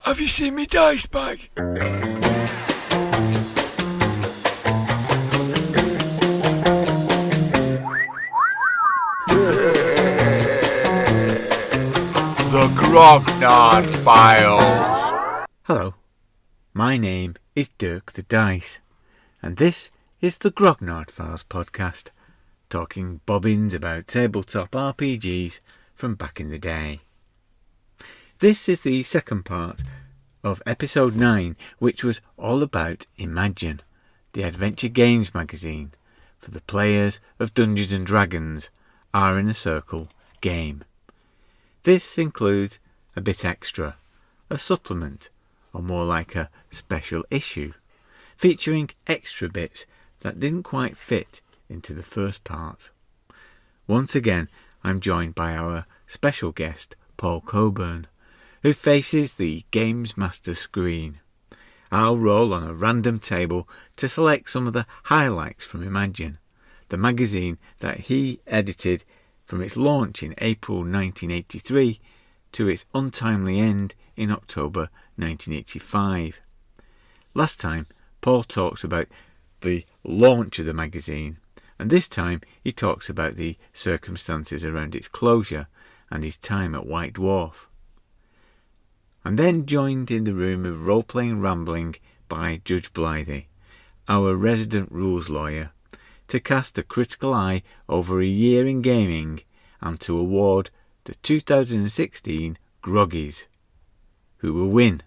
Have you seen me dice bag? The Grognard Files. Hello, my name is Dirk the Dice, and this is the Grognard Files podcast, talking bobbins about tabletop RPGs from back in the day. This is the second part of episode 9, which was all about Imagine, the adventure games magazine for the players of Dungeons and Dragons are in a circle game. This includes a bit extra, a supplement, or more like a special issue, featuring extra bits that didn't quite fit into the first part. Once again, I'm joined by our special guest, Paul Cockburn, who faces the GamesMaster screen. I'll roll on a random table to select some of the highlights from Imagine, the magazine that he edited from its launch in April 1983 to its untimely end in October 1985. Last time, Paul talked about the launch of the magazine, and this time he talks about the circumstances around its closure and his time at White Dwarf. I'm then joined in the room of role-playing rambling by Judge Blythe, our resident rules lawyer, to cast a critical eye over a year in gaming and to award the 2016 GROGGIES. Who will win?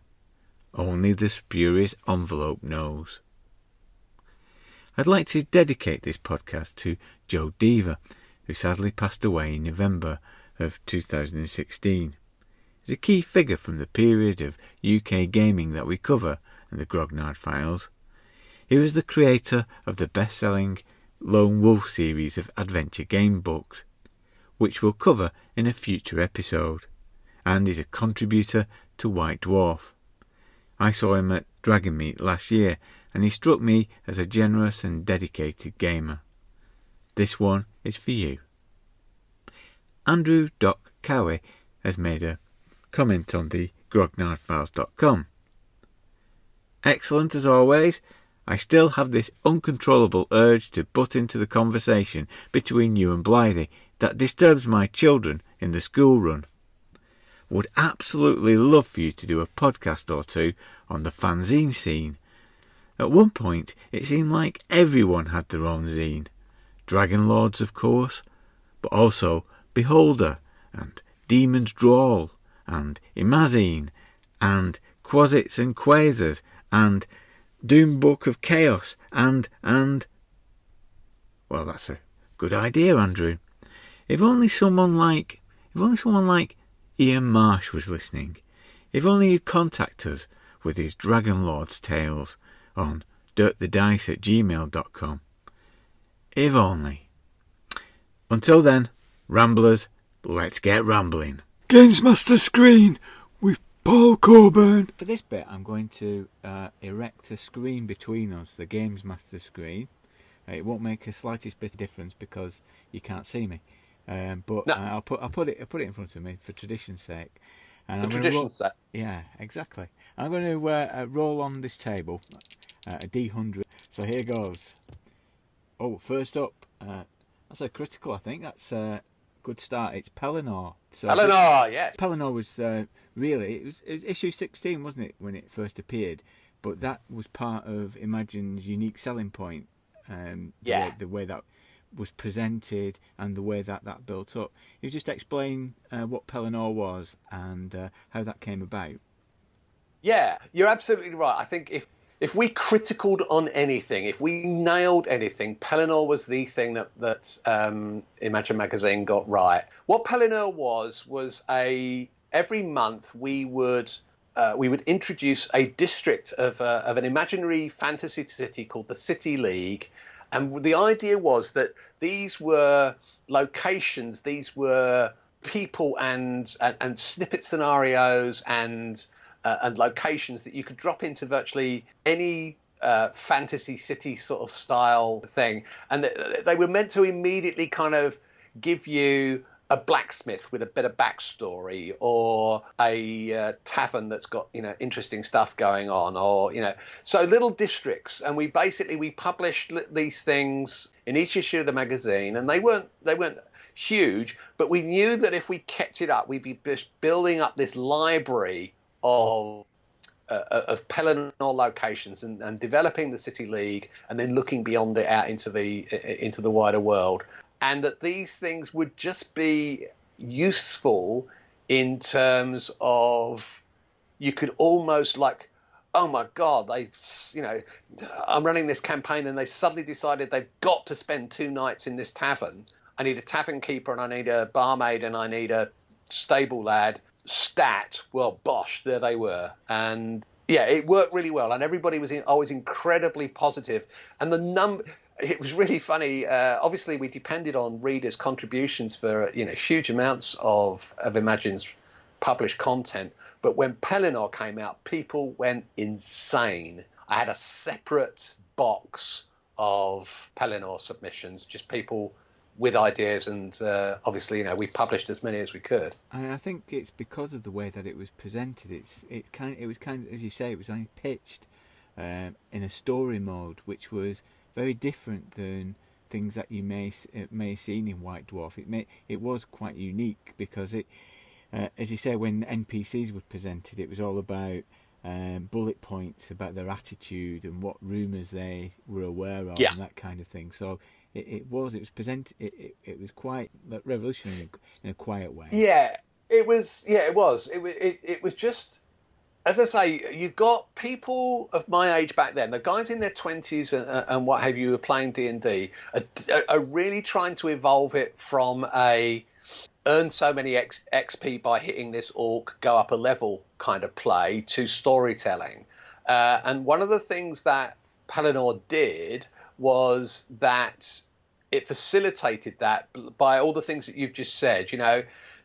Only the spurious envelope knows. I'd like to dedicate this podcast to Joe Deaver, who sadly passed away in November of 2016. He's a key figure from the period of UK gaming that we cover in the Grognard Files. He was the creator of the best-selling Lone Wolf series of adventure game books, which we'll cover in a future episode, and is a contributor to White Dwarf. I saw him at Dragonmeet last year, and he struck me as a generous and dedicated gamer. This one is for you. Andrew Doc Cowie has made a comment on the grognardfiles.com. Excellent as always. I still have this uncontrollable urge to butt into the conversation between you and Blythe that disturbs my children in the school run. Would absolutely love for you to do a podcast or two on the fanzine scene. At one point, it seemed like everyone had their own zine. Dragon Lords, of course, but also Beholder, and Demon's Drawl, and Imazine, and Quasits and Quasars, and Doom Book of Chaos, and... Well, that's a good idea, Andrew. If only someone like Ian Marsh was listening. If only he'd contact us with his Dragon Lord's tales on dirtthedice@gmail.com. If only. Until then, Ramblers, let's get rambling. GamesMaster screen with Paul Cockburn. For this bit, I'm going to erect a screen between us, the GamesMaster screen. It won't make a slightest bit of difference because you can't see me. But no. I'll put it in front of me for tradition's sake. And for tradition's sake. Yeah, exactly. I'm going to roll on this table a D100. So here goes. Oh, first up, that's a critical. I think that's a good start. It's Pelinore. So Pelinore, yes. Pelinore was really it was issue 16, wasn't it, when it first appeared? But that was part of Imagine's unique selling point. The way that was presented and the way that built up. You just explain what Pelinore was and how that came about. Yeah, you're absolutely right. I think if we criticaled on anything, if we nailed anything, Pelinore was the thing that Imagine magazine got right. What Pelinore was every month we would introduce a district of an imaginary fantasy city called the City League. And the idea was that these were locations, these were people and snippet scenarios and locations that you could drop into virtually any fantasy city sort of style thing. And they were meant to immediately kind of give you a blacksmith with a bit of backstory, or a tavern that's got interesting stuff going on, or so little districts. And we published these things in each issue of the magazine, and they weren't huge, but we knew that if we kept it up, we'd be building up this library of Pelinore locations and developing the City League, and then looking beyond it out into the wider world. And that these things would just be useful in terms of, you could almost like, oh my God, I'm running this campaign and they've suddenly decided they've got to spend 2 nights in this tavern. I need a tavern keeper and I need a barmaid and I need a stable lad. Stat, well, bosh, there they were. And yeah, it worked really well. And everybody was always incredibly positive. And it was really funny. Obviously, we depended on readers' contributions for huge amounts of Imagine's published content. But when Pelinore came out, people went insane. I had a separate box of Pelinore submissions, just people with ideas, and obviously, we published as many as we could. And I think it's because of the way that it was presented. It was kind of, as you say, it was only pitched in a story mode, which was very different than things that you may have seen in White Dwarf. It was quite unique because it, as you say, when NPCs were presented, it was all about bullet points about their attitude and what rumours they were aware of, and that kind of thing. So it was presented. It was quite revolutionary in a quiet way. Yeah, it was. It was. It was just, as I say, you've got people of my age back then, the guys in their 20s and what have you, were playing D&D, are really trying to evolve it from a earn so many XP by hitting this orc, go up a level kind of play, to storytelling. And one of the things that Pelinore did was that it facilitated that by all the things that you've just said.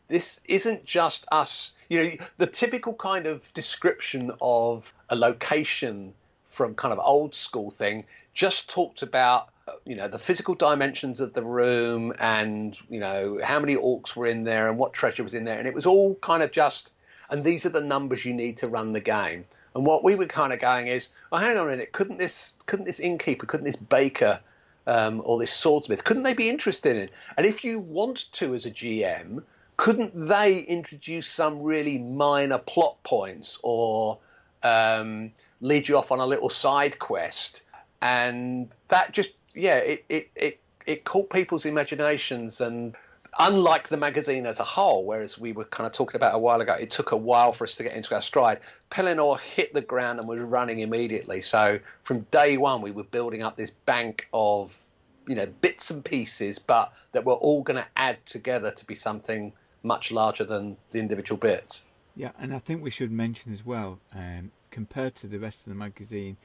This isn't just us. The typical kind of description of a location from kind of old school thing just talked about, the physical dimensions of the room and, how many orcs were in there and what treasure was in there. And it was all kind of just, and these are the numbers you need to run the game. And what we were kind of going is, oh, hang on a minute, couldn't this innkeeper, couldn't this baker, or this swordsmith, couldn't they be interested in it? And if you want to, as a GM, couldn't they introduce some really minor plot points or lead you off on a little side quest? And that just, it caught people's imaginations. And unlike the magazine as a whole, whereas we were kind of talking about a while ago, it took a while for us to get into our stride, Pelinore hit the ground and was running immediately. So from day one, we were building up this bank of, bits and pieces, but that were all going to add together to be something much larger than the individual bits. Yeah, and I think we should mention as well, compared to the rest of the magazine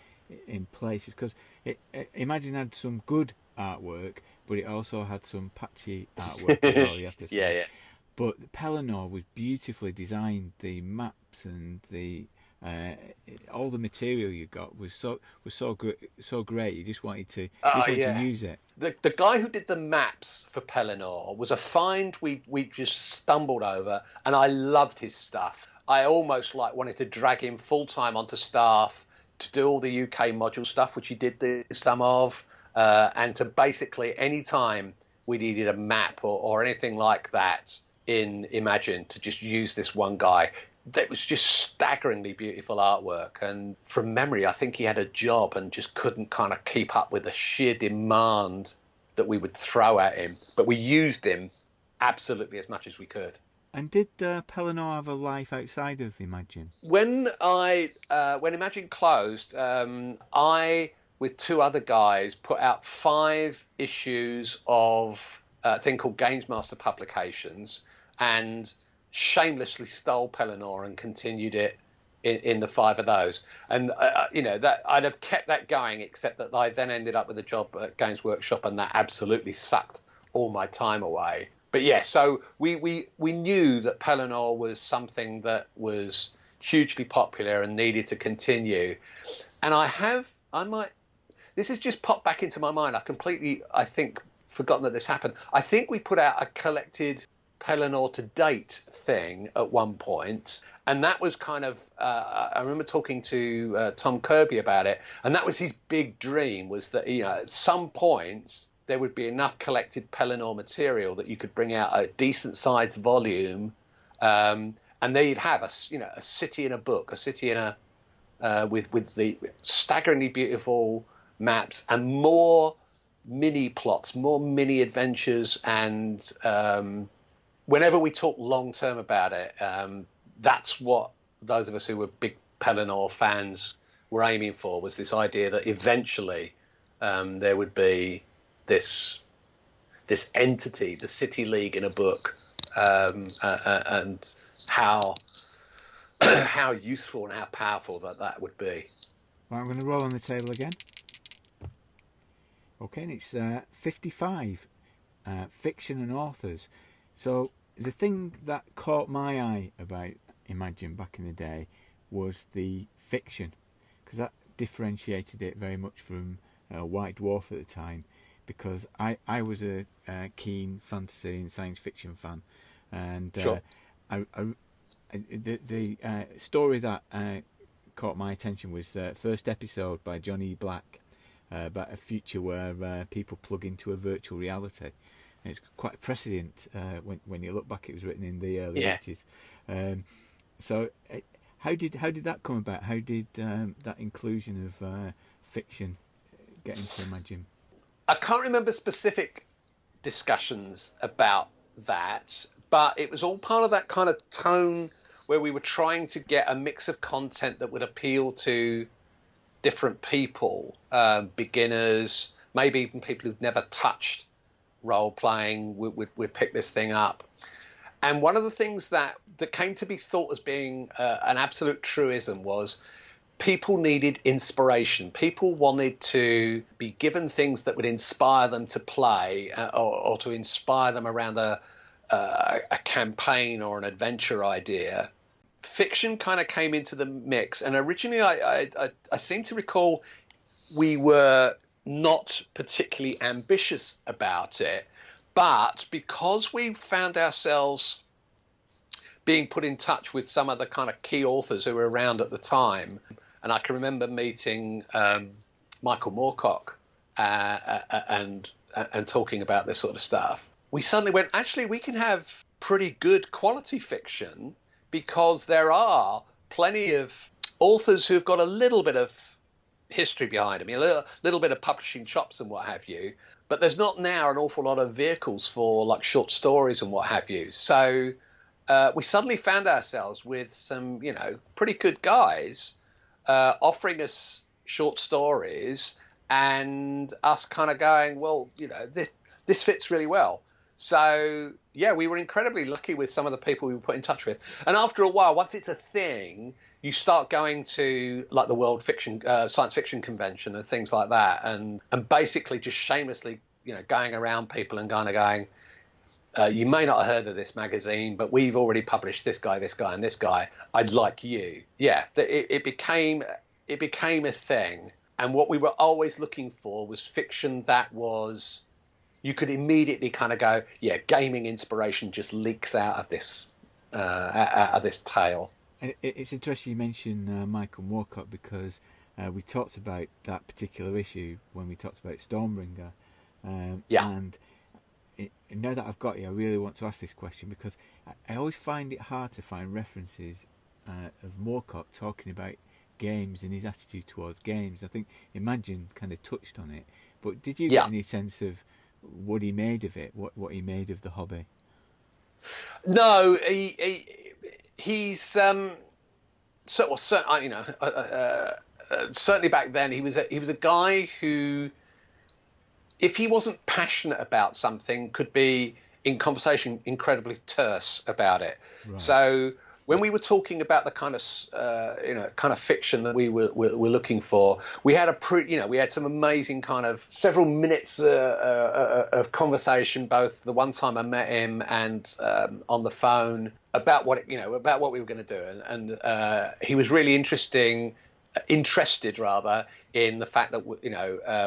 in places, because Imagine had some good artwork, but it also had some patchy artwork as well, you have to say. Yeah. But Pelinore was beautifully designed. The maps and the all the material you got was so great. You just wanted to to use it. The guy who did the maps for Pelinore was a find we just stumbled over, and I loved his stuff. I almost wanted to drag him full time onto staff to do all the UK module stuff, which he did some of, and to basically any time we needed a map or anything like that in Imagine, to just use this one guy. That was just staggeringly beautiful artwork. And from memory, I think he had a job and just couldn't kind of keep up with the sheer demand that we would throw at him. But we used him absolutely as much as we could. And did Pelinore have a life outside of Imagine? When Imagine closed, I, with 2 other guys, put out 5 issues of a thing called GamesMaster publications, and shamelessly stole Pelinore and continued it in the 5 of those. And that I'd have kept that going, except that I then ended up with a job at Games Workshop, and that absolutely sucked all my time away. But yeah, so we knew that Pelinore was something that was hugely popular and needed to continue. And this has just popped back into my mind. I think, forgotten that this happened. I think we put out a collected Pelinore to date thing at one point, and that was kind of I remember talking to Tom Kirby about it, and that was his big dream, was that at some points there would be enough collected Pelinore material that you could bring out a decent sized volume, and there you'd have a city in a book, a city in a with the staggeringly beautiful maps and more mini plots, more mini adventures, and whenever we talk long term about it, that's what those of us who were big Pelinore fans were aiming for, was this idea that eventually there would be this entity, the City League in a book, and how useful and how powerful that would be. Right, I'm going to roll on the table again. Okay, and it's 55, fiction and authors. So the thing that caught my eye about Imagine back in the day was the fiction, because that differentiated it very much from White Dwarf at the time, because I was a keen fantasy and science fiction fan, and Sure. the story that caught my attention was the first episode by Johnny Black, about a future where people plug into a virtual reality. And it's quite a precedent when you look back. It was written in the early 80s. So how did that come about? How did that inclusion of fiction get into Imagine? I can't remember specific discussions about that, but it was all part of that kind of tone where we were trying to get a mix of content that would appeal to different people, beginners, maybe even people who've never touched role-playing would pick this thing up. And one of the things that came to be thought as being an absolute truism was people needed inspiration. People wanted to be given things that would inspire them to play, or to inspire them around a campaign or an adventure idea. Fiction kind of came into the mix, and originally I seem to recall we were not particularly ambitious about it, but because we found ourselves being put in touch with some of the kind of key authors who were around at the time, and I can remember meeting Michael Moorcock and talking about this sort of stuff, we suddenly went, actually, we can have pretty good quality fiction, because there are plenty of authors who've got a little bit of history behind them, a little bit of publishing chops and what have you, but there's not now an awful lot of vehicles for like short stories and what have you. So we suddenly found ourselves with some, pretty good guys offering us short stories, and us kind of going, well, this fits really well. So, yeah, we were incredibly lucky with some of the people we were put in touch with. And after a while, once it's a thing, you start going to like the World Fiction, Science Fiction Convention and things like that, and basically just shamelessly, going around people and kind of going, you may not have heard of this magazine, but we've already published this guy, and this guy. I'd like you. Yeah, it became a thing. And what we were always looking for was fiction that was, you could immediately kind of go, yeah, gaming inspiration just leaks out of this tale. It's interesting you mention Michael Moorcock, because we talked about that particular issue when we talked about Stormbringer. And now that I've got you, I really want to ask this question, because I always find it hard to find references of Moorcock talking about games and his attitude towards games. I think Imagine kind of touched on it, but did you get any sense of what he made of it, what he made of the hobby? No, he's certainly back then he was a guy who, if he wasn't passionate about something, could be in conversation incredibly terse about it. Right. So when we were talking about the kind of fiction that we were looking for, we had we had some amazing kind of several minutes of conversation, both the one time I met him and on the phone, about what we were going to do, and he was really interesting interested rather in the fact that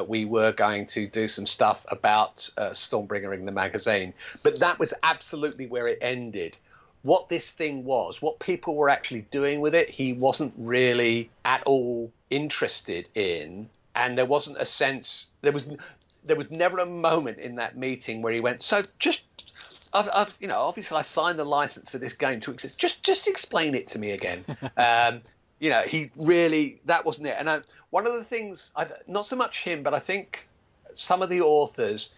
we were going to do some stuff about Stormbringer in the magazine, but that was absolutely where it ended. What this thing was, what people were actually doing with it, he wasn't really at all interested in, and there wasn't a sense. There was never a moment in that meeting where he went, so just. Obviously I signed the license for this game to exist. Just explain it to me again. He really, that wasn't it. And one of the things, not so much him, but I think some of the authors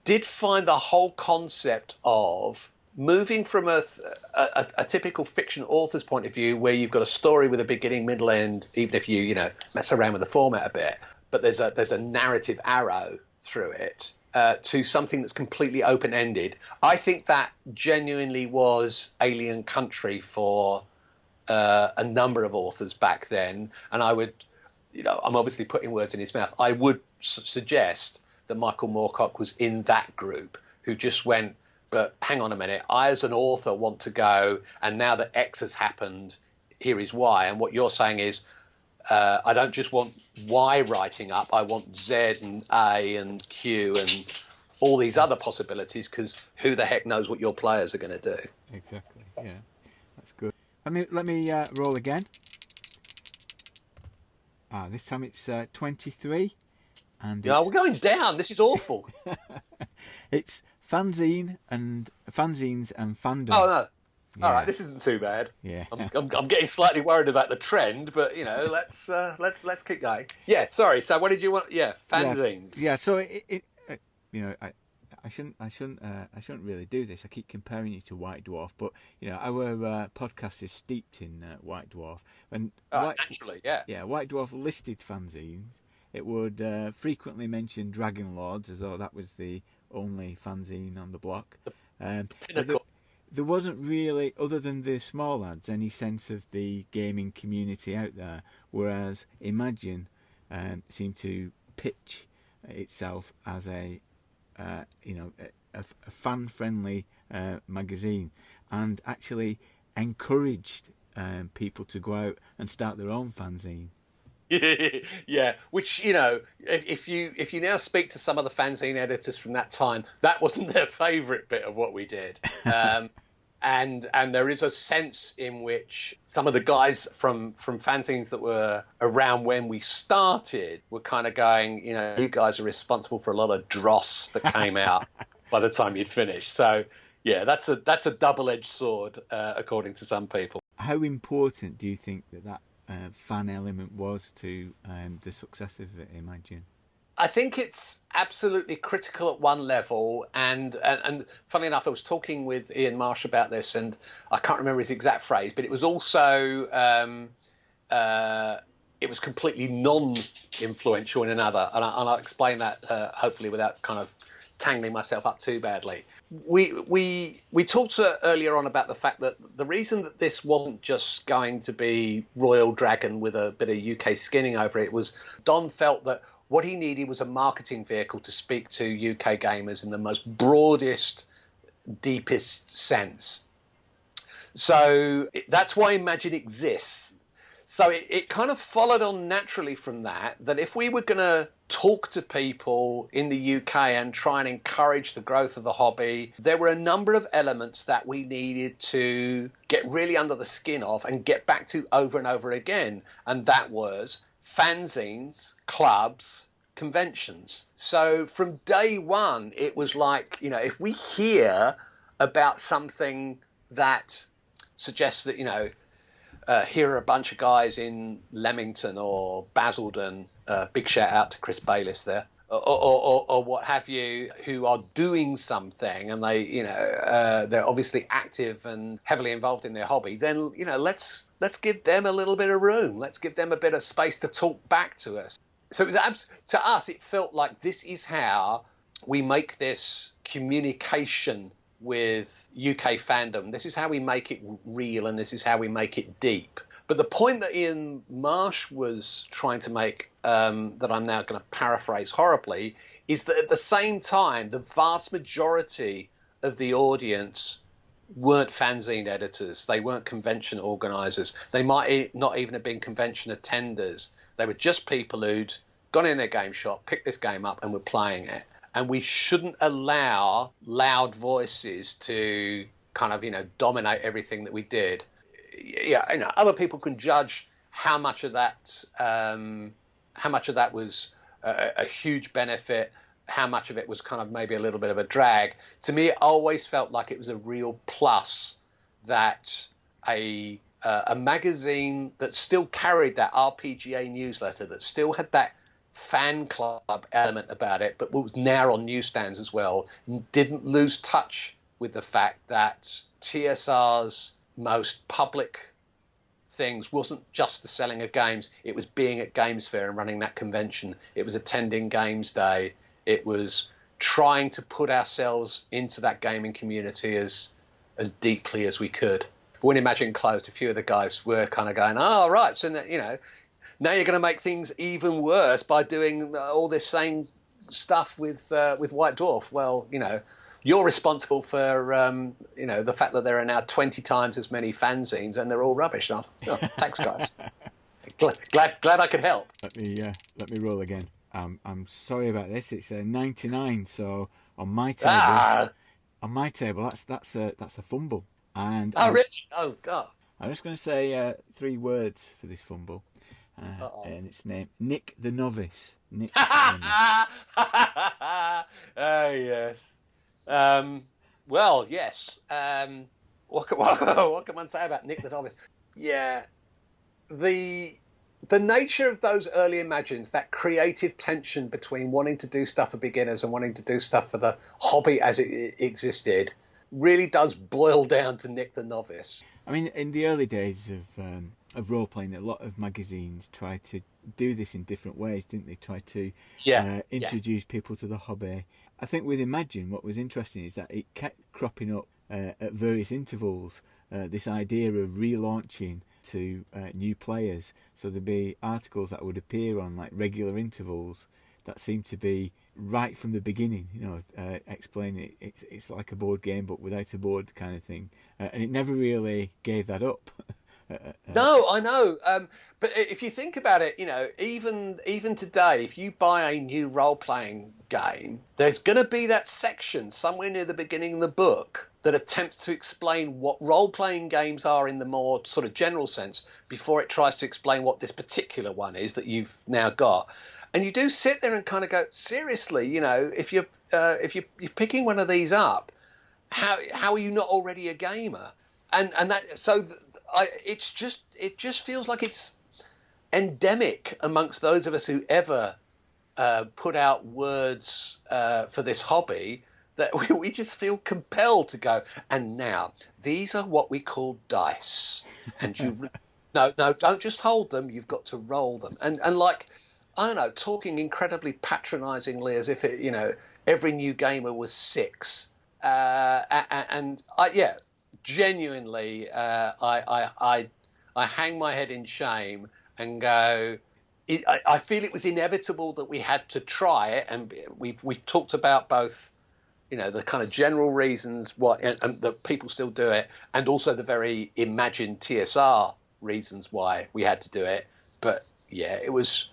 did find the whole concept of moving from a typical fiction author's point of view, where you've got a story with a beginning, middle, end, even if you mess around with the format a bit, but there's a narrative arrow through it, to something that's completely open-ended. I think that genuinely was alien country for a number of authors back then, and I would, I'm obviously putting words in his mouth, I would suggest that Michael Moorcock was in that group who just went, but hang on a minute, I as an author want to go, and now that X has happened, here is Y. And what you're saying is, I don't just want Y writing up, I want Z and A and Q and all these other possibilities, because who the heck knows what your players are going to do. Exactly, yeah. That's good. Let me roll again. This time it's 23. And we're going down. This is awful. It's fanzines and fandom. Oh, no. Yeah. All right, this isn't too bad. Yeah, I'm getting slightly worried about the trend, but let's keep going. Yeah, sorry. So, what did you want? Yeah, fanzines. Yeah. So I shouldn't really do this. I keep comparing you to White Dwarf, but our podcast is steeped in White Dwarf. And naturally, yeah. Yeah, White Dwarf listed fanzines. It would frequently mention Dragon Lords as though that was the only fanzine on the block. There wasn't really, other than the small lads, any sense of the gaming community out there, whereas Imagine seemed to pitch itself as a fan-friendly magazine, and actually encouraged people to go out and start their own fanzine. Yeah, which if you now speak to some of the fanzine editors from that time, that wasn't their favourite bit of what we did. And there is a sense in which some of the guys from fanzines that were around when we started were kind of going, you guys are responsible for a lot of dross that came out by the time you'd finished. So yeah, that's a double-edged sword, according to some people. How important do you think that fan element was to the success of Imagine? I think it's absolutely critical at one level, and funnily enough, I was talking with Ian Marsh about this, and I can't remember his exact phrase, but it was also it was completely non-influential in another, and I'll explain that hopefully without kind of tangling myself up too badly. We talked earlier on about the fact that the reason that this wasn't just going to be Royal Dragon with a bit of UK skinning over it was Don felt that what he needed was a marketing vehicle to speak to UK gamers in the most broadest, deepest sense. So that's why Imagine exists. So it kind of followed on naturally from that if we were going to talk to people in the UK and try and encourage the growth of the hobby, there were a number of elements that we needed to get really under the skin of and get back to over and over again. And that was fanzines, clubs, conventions. So from day one, it was like, if we hear about something that suggests that, here are a bunch of guys in Leamington or Basildon, big shout out to Chris Bayliss there, or what have you, who are doing something and they, they're obviously active and heavily involved in their hobby, then, let's give them a little bit of room. Let's give them a bit of space to talk back to us. So it was to us, it felt like this is how we make this communication with UK fandom. This is how we make it real, and this is how we make it deep. But the point that Ian Marsh was trying to make, that I'm now going to paraphrase horribly, is that at the same time, the vast majority of the audience weren't fanzine editors. They weren't convention organisers. They might not even have been convention attenders. They were just people who'd gone in their game shop, picked this game up, and were playing it. And we shouldn't allow loud voices to kind of, dominate everything that we did. Yeah, other people can judge how much of that was a huge benefit, how much of it was kind of maybe a little bit of a drag. To me, it always felt like it was a real plus that a magazine that still carried that RPGA newsletter, that still had that fan club element about it, but was now on newsstands as well, didn't lose touch with the fact that TSR's most public things wasn't just the selling of games. It was being at Games Fair and running that convention. It was attending Games Day. It was trying to put ourselves into that gaming community as deeply as we could. When Imagine closed, a few of the guys were kind of going, "Oh, right, so now you're going to make things even worse by doing all this same stuff with White Dwarf." Well, you're responsible for the fact that there are now 20 times as many fanzines and they're all rubbish. Oh, thanks, guys. glad I could help. Let me roll again. I'm sorry about this. It's a 99. So on my table, that's a fumble. And really? Oh God! I'm just going to say 3 words for this fumble, and it's named Nick the Novice. Nick. Yes. Well, yes. What can one say about Nick the Novice? Yeah, the nature of those early Imagines, that creative tension between wanting to do stuff for beginners and wanting to do stuff for the hobby as it existed, really does boil down to Nick the Novice. I mean, in the early days of role playing, a lot of magazines tried to do this in different ways, didn't they? Try to introduce people to the hobby. I think with Imagine, what was interesting is that it kept cropping up at various intervals. This idea of relaunching to new players, so there'd be articles that would appear on like regular intervals that seemed to be right from the beginning, explaining it's like a board game but without a board kind of thing, and it never really gave that up. No, I know, but if you think about it, even today, if you buy a new role-playing game, there's going to be that section somewhere near the beginning of the book that attempts to explain what role-playing games are in the more sort of general sense before it tries to explain what this particular one is that you've now got. And you do sit there and kind of go, seriously, if you're picking one of these up, how are you not already a gamer? And that so it just feels like it's endemic amongst those of us who ever put out words for this hobby, that we just feel compelled to go. And now these are what we call dice, and you no, don't just hold them. You've got to roll them, and like. I don't know, talking incredibly patronisingly as if every new gamer was 6, and genuinely, I hang my head in shame and go. I feel it was inevitable that we had to try it, and we talked about both, the kind of general reasons why and that people still do it, and also the very imagined TSR reasons why we had to do it. But yeah, it was.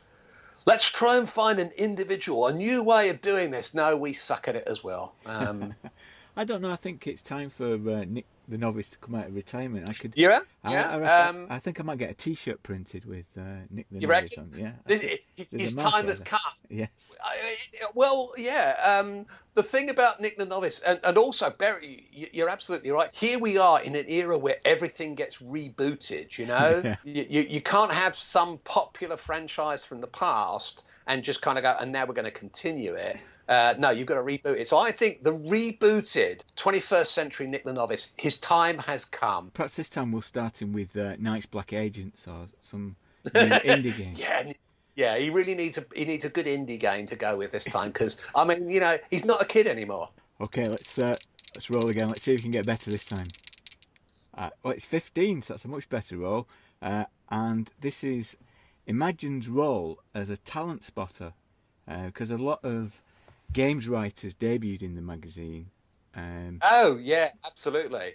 Let's try and find an individual, a new way of doing this. No, we suck at it as well. I don't know. I think it's time for Nick the Novice to come out of retirement. I could. Yeah. I think I might get a T-shirt printed with Nick the Novice on. Yeah. His time has come. Yes. The thing about Nick the Novice, and also Barry, you're absolutely right. Here we are in an era where everything gets rebooted. Yeah. You can't have some popular franchise from the past and just kind of go, and now we're going to continue it. No, you've got to reboot it. So I think the rebooted 21st century Nick the Novice, his time has come. Perhaps this time we'll start him with Night's Black Agents or some new indie game. Yeah, he really needs a good indie game to go with this time, because I mean, he's not a kid anymore. Okay, let's roll again. Let's see if we can get better this time. It's 15, so that's a much better roll. And this is Imagine's role as a talent spotter, because a lot of games writers debuted in the magazine. Oh yeah, absolutely.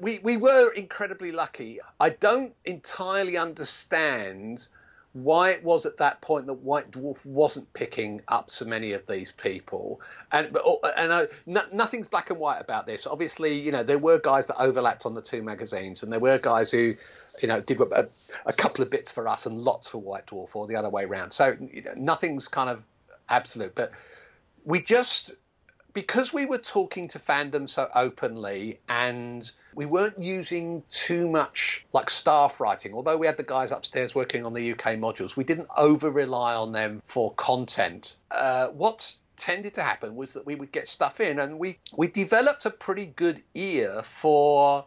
we were incredibly lucky. I don't entirely understand why it was at that point that White Dwarf wasn't picking up so many of these people. Nothing's black and white about this. Obviously, there were guys that overlapped on the two magazines, and there were guys who, did a couple of bits for us and lots for White Dwarf, or the other way around. So nothing's kind of absolute. But because we were talking to fandom so openly, and we weren't using too much like staff writing, although we had the guys upstairs working on the UK modules, we didn't over rely on them for content. What tended to happen was that we would get stuff in, and we developed a pretty good ear for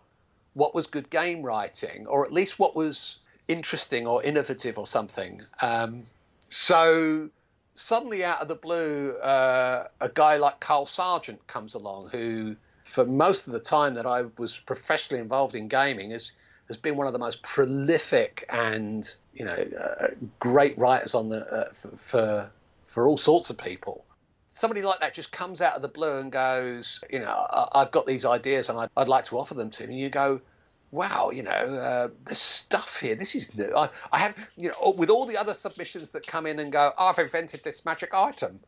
what was good game writing, or at least what was interesting or innovative or something. So suddenly, out of the blue, a guy like Carl Sargent comes along, who, for most of the time that I was professionally involved in gaming, has been one of the most prolific and great writers on the for all sorts of people. Somebody like that just comes out of the blue and goes, I've got these ideas and I'd like to offer them to you. And you go, wow, there's stuff here. This is new. I have, with all the other submissions that come in and go, I've invented this magic item.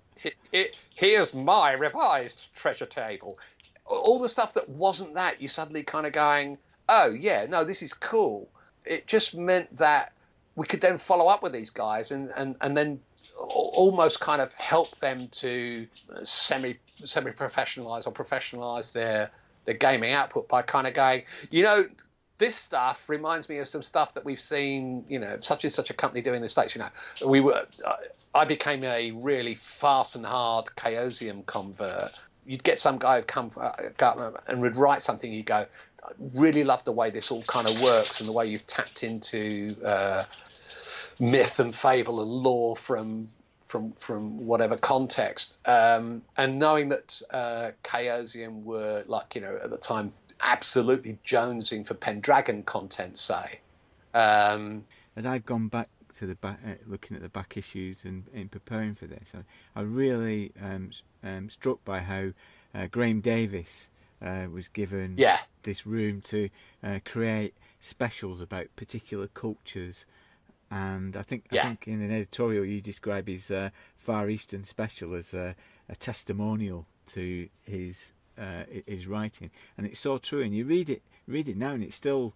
Here's my revised treasure table. All the stuff that wasn't that, you suddenly kind of going, oh, yeah, no, this is cool. It just meant that we could then follow up with these guys and then almost kind of help them to semi-professionalize or professionalize their gaming output by kind of going, this stuff reminds me of some stuff that we've seen, such and such a company doing in the States. I became a really fast and hard Chaosium convert. You'd get some guy who'd come and would write something. You go, I really love the way this all kind of works and the way you've tapped into myth and fable and lore from whatever context. And knowing that Chaosium were at the time absolutely jonesing for Pendragon content, say. As I've gone back to the back, looking at the back issues and in preparing for this, I really struck by how Graham Davis was given this room to create specials about particular cultures. And I think in an editorial you describe his Far Eastern special as a testimonial to his writing, and it's so true. And you read it now, and it's still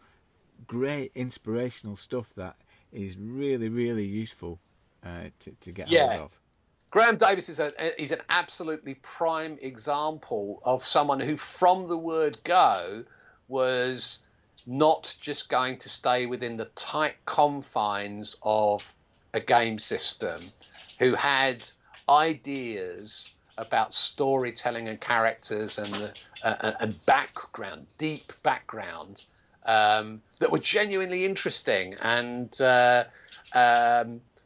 great inspirational stuff that is really, really useful to get hold of. Graham Davis is an absolutely prime example of someone who, from the word go, was not just going to stay within the tight confines of a game system, who had ideas about storytelling and characters and background, deep background, that were genuinely interesting. And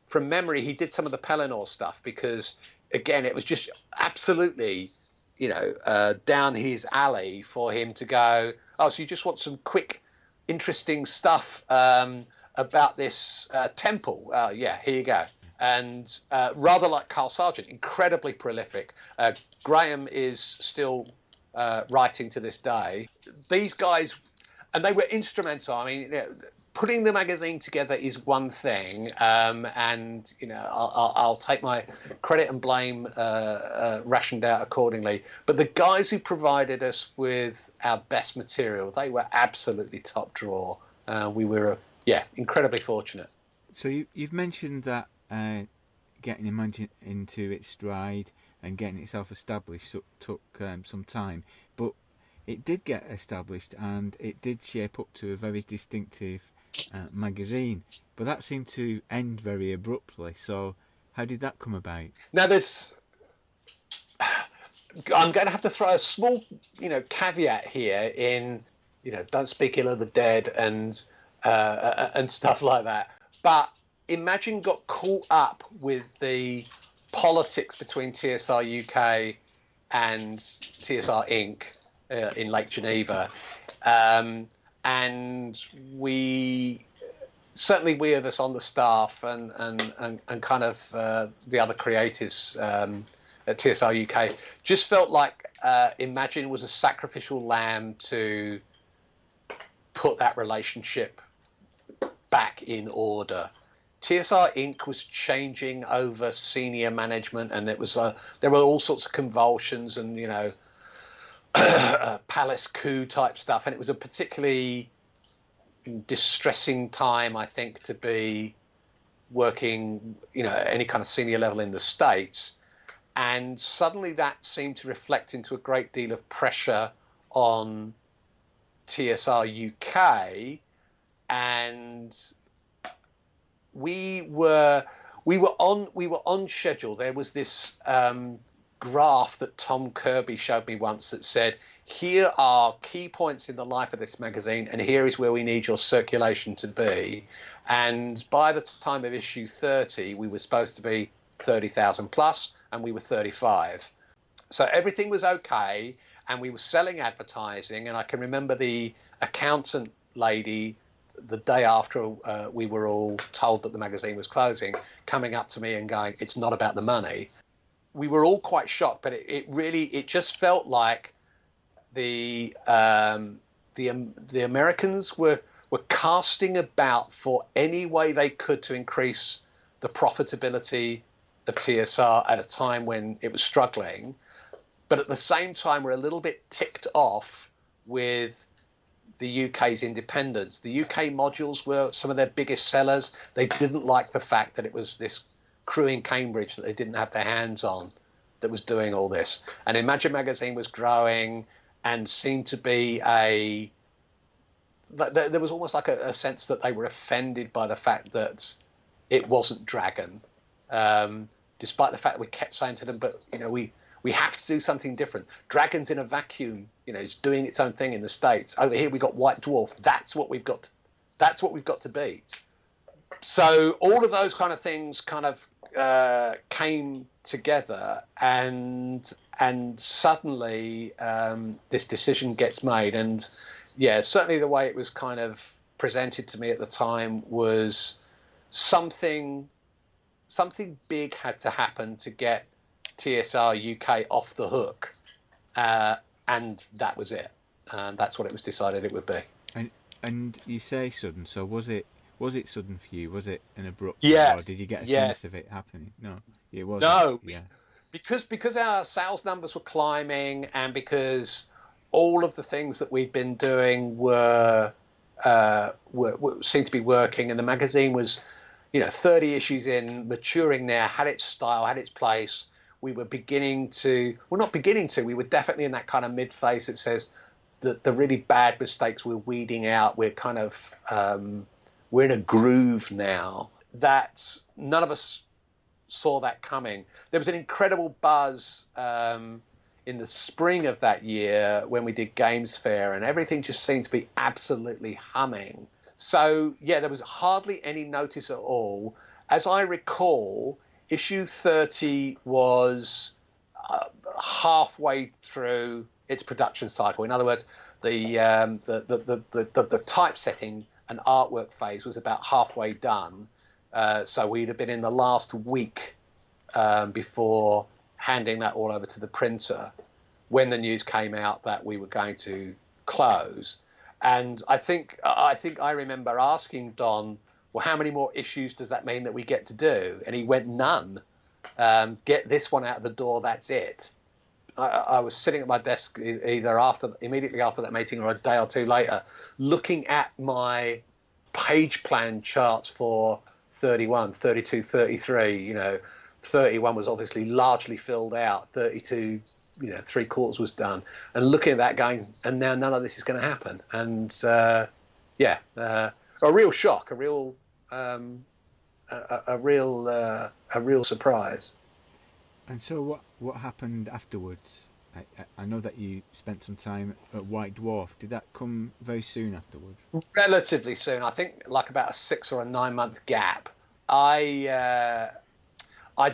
from memory, he did some of the Pelinore stuff because, again, it was just absolutely, down his alley for him to go, oh, so you just want some quick, interesting stuff about this temple? Here you go. And rather like Carl Sargent, incredibly prolific. Graham is still writing to this day. These guys, and they were instrumental. I mean, putting the magazine together is one thing, and I'll take my credit and blame rationed out accordingly. But the guys who provided us with our best material, they were absolutely top drawer. We were, incredibly fortunate. So you've mentioned that getting Imagine into its stride and getting itself established took some time, but it did get established and it did shape up to a very distinctive magazine. But that seemed to end very abruptly. So how did that come about? Now I'm going to have to throw a small, caveat here in, don't speak ill of the dead and stuff like that. But Imagine got caught up with the politics between TSR UK and TSR Inc. In Lake Geneva, and we of us on the staff and kind of the other creatives at TSR UK just felt like Imagine was a sacrificial lamb to put that relationship back in order. TSR Inc. was changing over senior management, and it was there were all sorts of convulsions and, you know, palace coup type stuff, and it was a particularly distressing time, I think, to be working, you know, at any kind of senior level in the States. And suddenly that seemed to reflect into a great deal of pressure on TSR UK, and we were on schedule. There was this graph that Tom Kirby showed me once that said, here are key points in the life of this magazine, and here is where we need your circulation to be. And by the time of issue 30, we were supposed to be 30,000 plus, and we were 35. So everything was okay, and we were selling advertising. And I can remember the accountant lady, the day after we were all told that the magazine was closing, coming up to me and going, "It's not about the money." We were all quite shocked, but it just felt like the Americans were casting about for any way they could to increase the profitability of TSR at a time when it was struggling, but at the same time were a little bit ticked off with the UK's independence. The UK modules were some of their biggest sellers. They didn't like the fact that it was this crew in Cambridge that they didn't have their hands on that was doing all this. And Imagine Magazine was growing and seemed to be there was almost like a sense that they were offended by the fact that it wasn't Dragon, despite the fact that we kept saying to them, but, you know, we have to do something different. Dragon's in a vacuum, you know, it's doing its own thing in the States. Over here we got White Dwarf. That's what we've got to beat. So all of those kind of things kind of came together, and suddenly this decision gets made. And yeah, certainly the way it was kind of presented to me at the time was something big had to happen to get TSR UK off the hook, and that was it. And that's what it was decided it would be. And you say sudden, so was it sudden for you? Was it an abrupt? Yeah. Or did you get a sense of it happening? No, it wasn't. No, yeah. Because our sales numbers were climbing, and because all of the things that we'd been doing were seemed to be working, and the magazine was, you know, 30 issues in, maturing now, had its style, had its place. We were we were definitely in that kind of mid-phase that says that the really bad mistakes we're weeding out. We're kind of, we're in a groove now that none of us saw that coming. There was an incredible buzz in the spring of that year when we did Games Fair, and everything just seemed to be absolutely humming. So, yeah, there was hardly any notice at all. As I recall, issue 30 was halfway through its production cycle. In other words, the typesetting and artwork phase was about halfway done. So we'd have been in the last week before handing that all over to the printer when the news came out that we were going to close. And I think I remember asking Don, well, how many more issues does that mean that we get to do? And he went, none. Get this one out of the door, that's it. I was sitting at my desk either immediately after that meeting or a day or two later, looking at my page plan charts for 31, 32, 33. You know, 31 was obviously largely filled out. 32, you know, 3/4 was done. And looking at that going, and now none of this is going to happen. And a real shock, a real surprise. And so what happened afterwards? I know that you spent some time at White Dwarf. Did that come very soon afterwards? Relatively soon. I think like about a 6 or a 9 month gap. I'd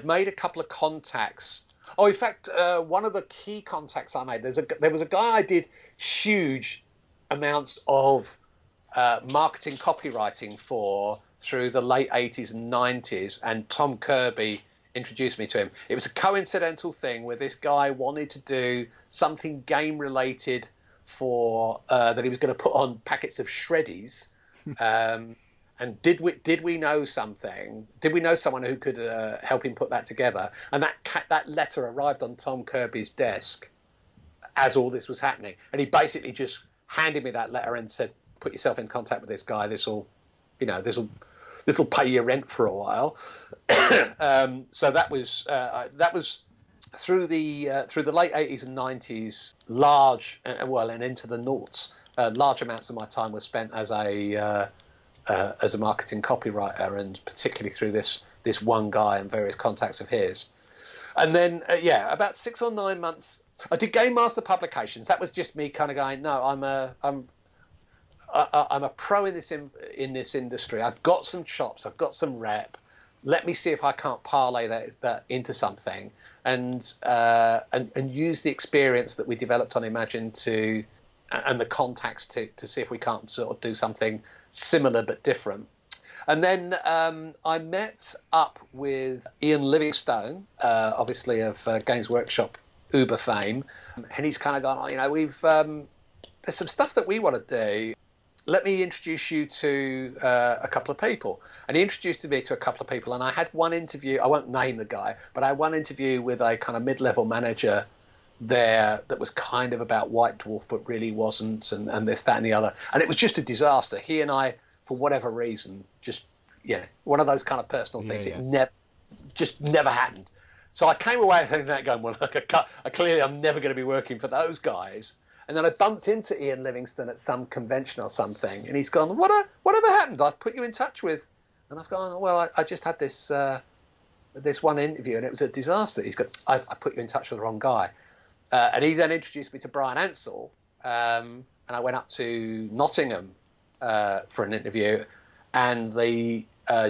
made a couple of contacts. Oh, in fact, one of the key contacts I made, there was a guy I did huge amounts of marketing copywriting for through the late 80s and 90s, and Tom Kirby introduced me to him. It was a coincidental thing where this guy wanted to do something game related for that he was going to put on packets of shreddies. And did we know something? Did we know someone who could help him put that together? And that letter arrived on Tom Kirby's desk as all this was happening, and he basically just handed me that letter and said, "Put yourself in contact with this guy. This'll pay your rent for a while." So that was through the late 80s and 90s, and into the noughts. Large amounts of my time was spent as a marketing copywriter, and particularly through this one guy and various contacts of his. And then about 6 or 9 months, I did GameMaster Publications. That was just me kind of going, no, I'm a pro in this industry. I've got some chops. I've got some rep. Let me see if I can't parlay that into something, and use the experience that we developed on Imagine and the contacts to see if we can't sort of do something similar but different. And then I met up with Ian Livingstone, obviously of Games Workshop Uber fame, and he's kind of gone, we've there's some stuff that we want to do. Let me introduce you to a couple of people. And he introduced me to a couple of people, and I had one interview. I won't name the guy, but I had one interview with a kind of mid-level manager there that was kind of about White Dwarf, but really wasn't, and this, that, and the other. And it was just a disaster. He and I, for whatever reason, just, one of those kind of personal things. It never happened. So I came away from that going, well, look, clearly I'm never going to be working for those guys. And then I bumped into Ian Livingstone at some convention or something, and he's gone, whatever happened? I've put you in touch with. And I've gone, well, I just had this one interview, and it was a disaster. He's got, I put you in touch with the wrong guy. And he then introduced me to Brian Ansell, and I went up to Nottingham for an interview, and the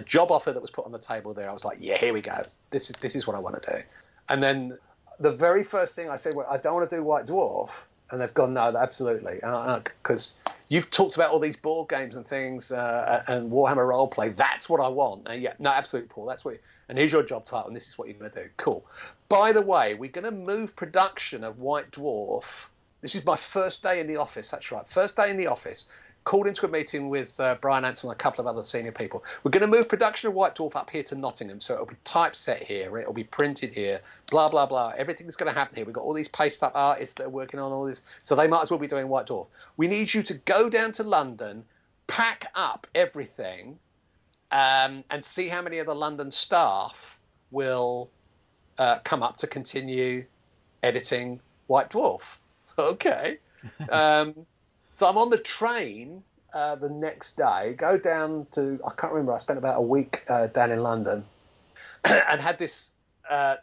job offer that was put on the table there, I was like, yeah, here we go. This is what I want to do. And then the very first thing I said, well, I don't want to do White Dwarf. And they've gone, no, absolutely. Because you've talked about all these board games and things and Warhammer roleplay. That's what I want. And no, absolutely, Paul. That's what. And here's your job title, and this is what you're going to do. Cool. By the way, we're going to move production of White Dwarf. This is my first day in the office. That's right. First day in the office. Called into a meeting with Brian Ansell and a couple of other senior people. We're going to move production of White Dwarf up here to Nottingham, so it'll be typeset here, it'll be printed here, blah, blah, blah. Everything's going to happen here. We've got all these paste-up artists that are working on all this, so they might as well be doing White Dwarf. We need you to go down to London, pack up everything, and see how many of the London staff will come up to continue editing White Dwarf. Okay. So I'm on the train the next day, go down to, I can't remember, I spent about a week down in London, and had this,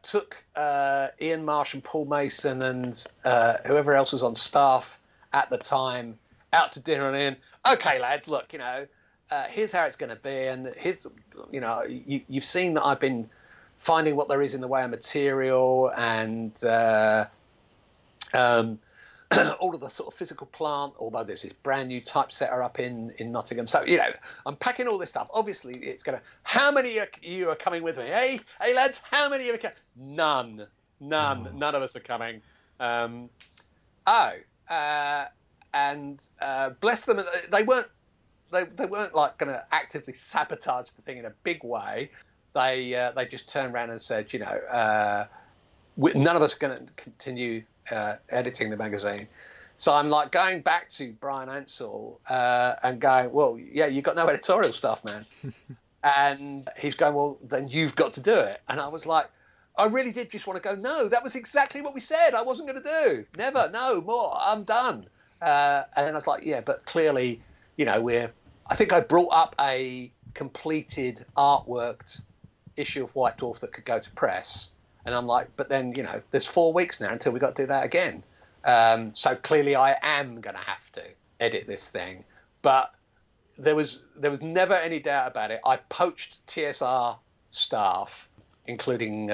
took Ian Marsh and Paul Mason and whoever else was on staff at the time out to dinner, and Ian, okay, lads, look, here's how it's going to be, and here's, you've seen that I've been finding what there is in the way of material and all of the sort of physical plant, although there's this brand new typesetter up in Nottingham. So, I'm packing all this stuff. Obviously, it's going to... How many of you are coming with me? Hey, lads, how many of you are coming? None. None of us are coming. And bless them, they weren't like going to actively sabotage the thing in a big way. They just turned around and said, none of us are going to continue editing the magazine. So I'm like going back to Brian Ansell and going, well, yeah, you've got no editorial staff, man. And he's going, well, then you've got to do it. And I was like, I really did just want to go, no, that was exactly what we said I wasn't going to do. Never, no more, I'm done. And then I was like, yeah, but clearly, I think I brought up a completed artworked issue of White Dwarf that could go to press. And I'm like, but then, there's 4 weeks now until we got to do that again. So clearly I am going to have to edit this thing. But there was never any doubt about it. I poached TSR staff, including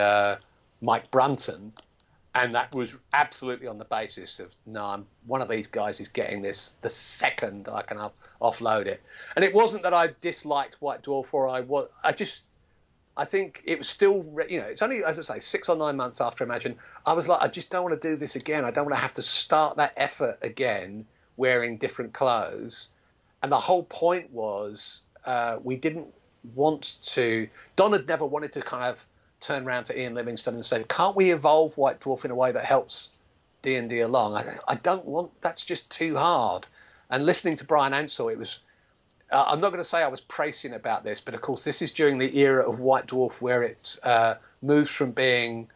Mike Brunton, and that was absolutely on the basis of, no, one of these guys is getting this the second I can offload it. And it wasn't that I disliked White Dwarf, or I think it was still, it's only, as I say, 6 or 9 months after Imagine. I was like, I just don't want to do this again. I don't want to have to start that effort again wearing different clothes. And the whole point was we didn't want to... Don had never wanted to kind of turn around to Ian Livingstone and say, can't we evolve White Dwarf in a way that helps D&D along? I don't want... That's just too hard. And listening to Brian Ansell, it was... I'm not going to say I was prescient about this, but of course this is during the era of White Dwarf where it moves from being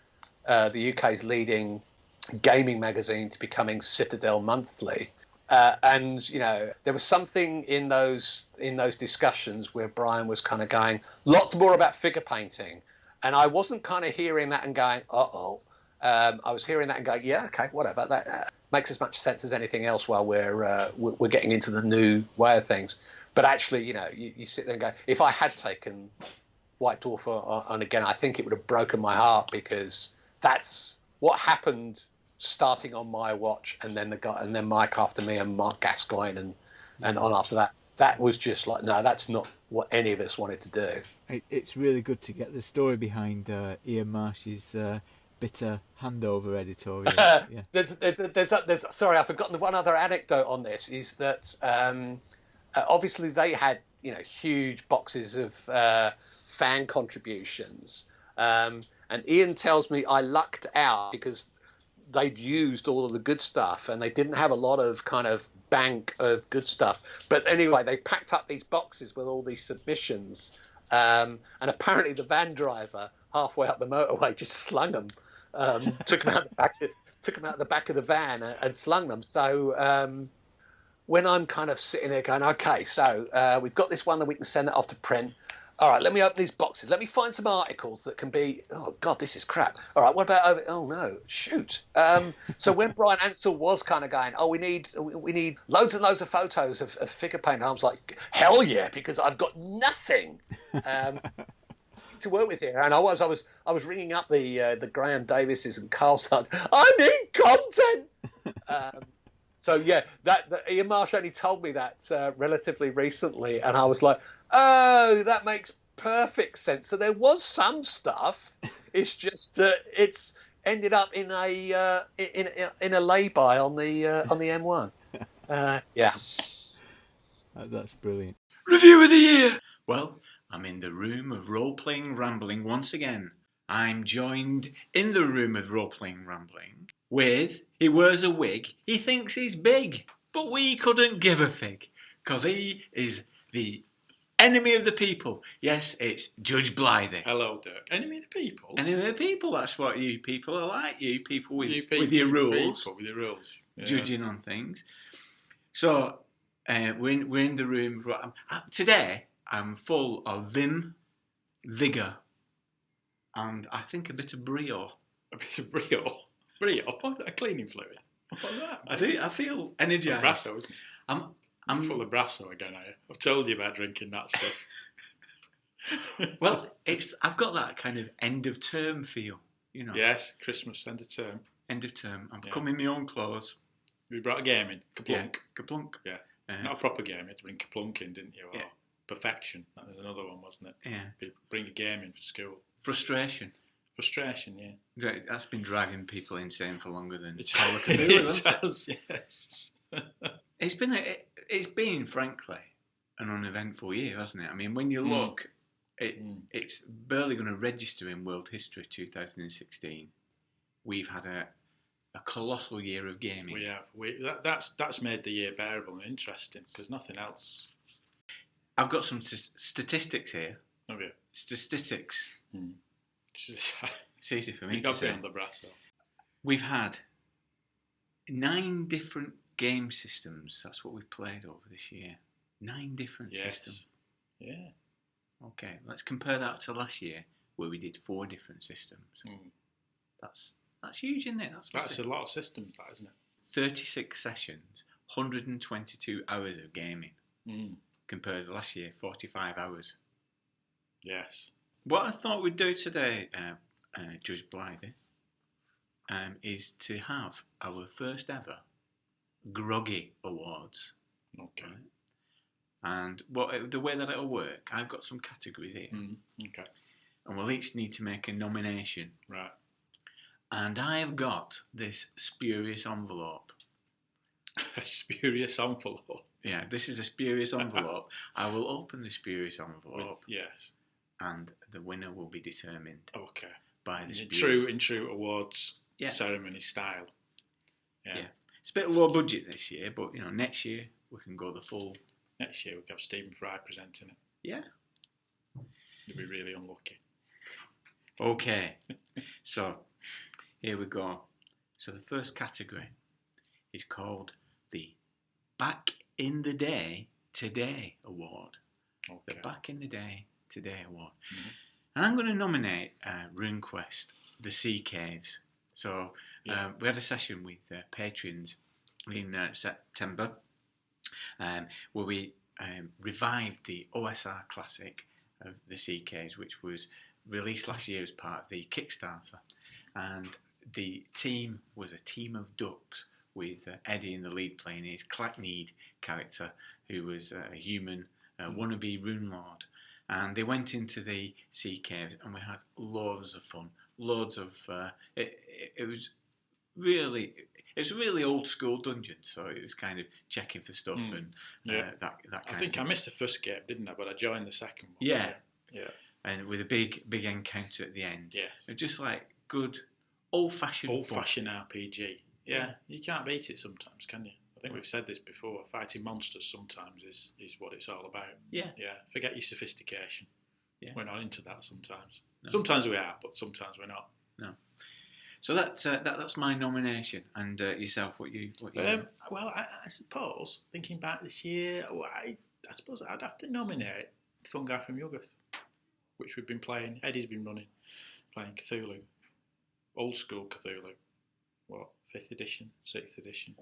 the UK's leading gaming magazine to becoming Citadel Monthly. And, you know, there was something in those discussions where Brian was kind of going, lots more about figure painting. And I wasn't kind of hearing that and going, uh-oh. I was hearing that and going, yeah, okay, whatever. That makes as much sense as anything else while we're getting into the new way of things. But actually, you know, you sit there and go, if I had taken White Dwarf on again, I think it would have broken my heart, because that's what happened starting on my watch, and then Mike after me, and Mark Gascoigne and on after that. That was just like, no, that's not what any of us wanted to do. It's really good to get the story behind Ian Marsh's bitter handover editorial. Yeah. There's sorry, I've forgotten the one other anecdote on this, is that obviously they had, you know, huge boxes of fan contributions, and Ian tells me I lucked out because they'd used all of the good stuff and they didn't have a lot of kind of bank of good stuff. But anyway, they packed up these boxes with all these submissions, and apparently the van driver halfway up the motorway just slung them, took them out the back of the van and slung them. So when I'm kind of sitting there going, okay, so we've got this one that we can send it off to print. All right, let me open these boxes. Let me find some articles that can be... Oh, God, this is crap. All right, what about... Oh, no, shoot. So when Brian Ansell was kind of going, we need loads and loads of photos of figure paint, I was like, hell yeah, because I've got nothing to work with here. And I was ringing up the Graham Davises and Carl Sund. I need content! So, yeah, that Ian Marsh only told me that relatively recently, and I was like... Oh, that makes perfect sense. So there was some stuff. It's just that it's ended up in a lay-by on the M1. Yeah, that's brilliant. Review of the year. Well, I'm in the room of role-playing rambling once again. I'm joined in the room of role-playing rambling with, he wears a wig, he thinks he's big, but we couldn't give a fig, because he is the enemy of the people. Yes, it's Judge Blythe. Hello, Dirk. Enemy of the people? Enemy of the people, that's what you people are like. You people with your rules. People with your rules. Yeah. Judging on things. So, we're in the room. Today, I'm full of vim, vigour, and I think a bit of brio. A bit of brio? Brio? A cleaning fluid? What's that? I feel energised. Brasso, isn't it? I'm full of Brasso again, are you? I've told you about drinking that stuff. Well, I've got that kind of end of term feel, you know. Yes, Christmas, end of term. End of term. I'm coming in my own clothes. We brought a game in, Kaplunk. Yeah, Kaplunk. Yeah, not a proper game. You had to bring Kaplunk in, didn't you? Or Perfection. That was another one, wasn't it? Yeah. People bring a game in for school. Frustration, yeah. Great. That's been dragging people insane for longer than It has, yes. It's been, frankly, an uneventful year, hasn't it? I mean, when you look, it's barely going to register in world history. 2016, we've had a colossal year of gaming. We have. That's made the year bearable and interesting, because nothing else. I've got some statistics here. Have you? Statistics. It's easy for me You've to got say. on the Brasso. We've had 9 different game systems. That's what we've played over this year. 9 different systems. Yeah. Okay, let's compare that to last year, where we did 4 different systems. That's huge, isn't it? That's a lot of systems, that, isn't it? 36 sessions, 122 hours of gaming. Compared to last year, 45 hours. Yes. What I thought we'd do today, Judge Blythe, is to have our first ever Groggy Awards. Okay. Right? And the way that it'll work, I've got some categories here. Okay. And we'll each need to make a nomination. Right. And I have got this spurious envelope. A spurious envelope. Yeah, this is a spurious envelope. I will open the spurious envelope, Yes. and the winner will be determined Okay. by the In spurious. true awards Yeah. ceremony style. Yeah. It's a bit low budget this year, but next year we can go the full. Next year we could have Stephen Fry presenting it. Yeah. They'd be really unlucky. Okay. So here we go. So the first category is called the Back in the Day Today Award. Okay. The Back in the Day Today Award. Mm-hmm. And I'm going to nominate RuneQuest, the Sea Caves. So we had a session with patrons in September where we revived the OSR classic of the Sea Caves, which was released last year as part of the Kickstarter. And the team was a team of ducks with Eddie in the lead playing his Clackneed character, who was a human wannabe rune lord. And they went into the Sea Caves and we had loads of fun. Loads of... it was really... It's really old school dungeon, so it was kind of checking for stuff and that kind of thing. I think I missed the first game, didn't I? But I joined the second one. Yeah. And with a big encounter at the end. Yes. It's just like good old-fashioned fun. Old-fashioned RPG. Yeah, you can't beat it sometimes, can you? I think we've said this before. Fighting monsters sometimes is what it's all about. Yeah. Yeah. Forget your sophistication. Yeah. We're not into that sometimes. No. Sometimes we are, but sometimes we're not. No. So that's my nomination. And yourself, what you? Well, I suppose thinking back this year, I suppose I'd have to nominate Fungi from Yuggoth, which we've been playing. Eddie's been playing Cthulhu, old school Cthulhu. What, 5th edition, 6th edition?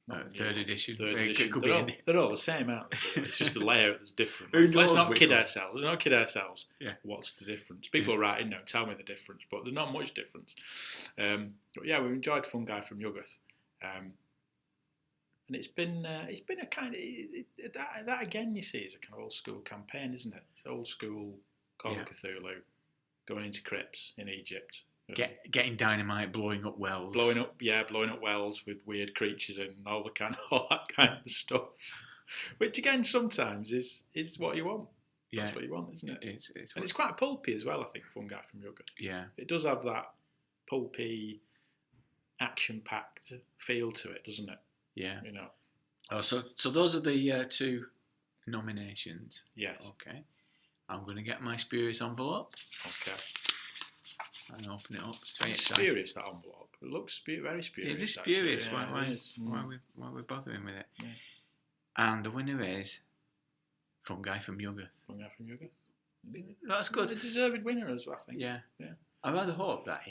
3rd edition. Third edition. Could they're all the same, aren't they? It's just the layout that's different. Who Let's knows not which kid one? ourselves. Let's not kid ourselves. Yeah. What's the difference? People are writing now, tell me the difference, but there's not much difference. But yeah, we've enjoyed Fungi from Yuggoth. And it's been a kind of that again. You see, is a kind of old school campaign, isn't it? It's old school Call of Cthulhu, going into crypts in Egypt, getting dynamite, blowing up wells, blowing up wells with weird creatures and all that kind of stuff. Which again, sometimes is what you want. Yeah. That's what you want, isn't it? It's quite pulpy as well. I think Fungi from Yuggoth. Yeah, it does have that pulpy, action-packed feel to it, doesn't it? Yeah. Oh, so those are the 2 nominations. Yes. Okay. I'm going to get my spurious envelope. Okay. And open it up. It's spurious, that envelope. It looks very spurious. It is spurious. Actually. Why we're bothering with it? Yeah. And the winner is Fungi from Yuggoth. Fungi from Yuggoth. That's good. A deserved winner as well, I think. Yeah. I rather hope that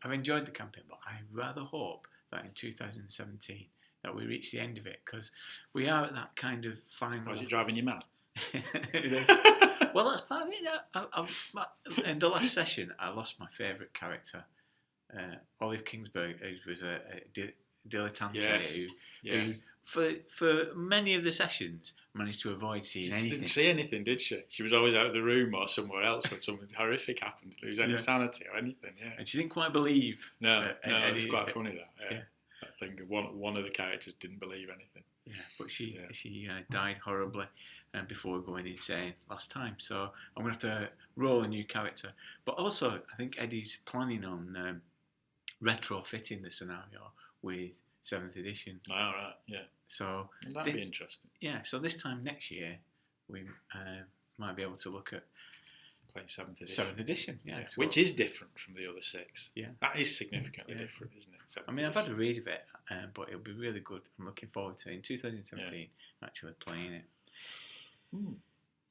I've enjoyed the campaign, but I rather hope that in 2017 that we reach the end of it, because we are at that kind of final. Is it driving you mad? It is. Well, that's part of it. In the last session, I lost my favourite character, Olive Kingsburg, who was a dilettante who for many of the sessions managed to avoid seeing anything. She didn't see anything, did she? She was always out of the room or somewhere else when something horrific happened, lose any sanity or anything. Yeah, and she didn't quite believe. No, it was quite funny that. Yeah. I think one of the characters didn't believe anything. Yeah, but she died horribly before going insane last time. So I'm going to have to roll a new character. But also, I think Eddie's planning on retrofitting the scenario with 7th edition. Oh, right, yeah. So that'd be interesting. Yeah, so this time next year, we might be able to look at playing 7th edition. 7th edition, yeah. So which is different from the other 6. Yeah. That is significantly different, isn't it? I've had a read of it, but it'll be really good. I'm looking forward to it in 2017, actually playing it. Mm.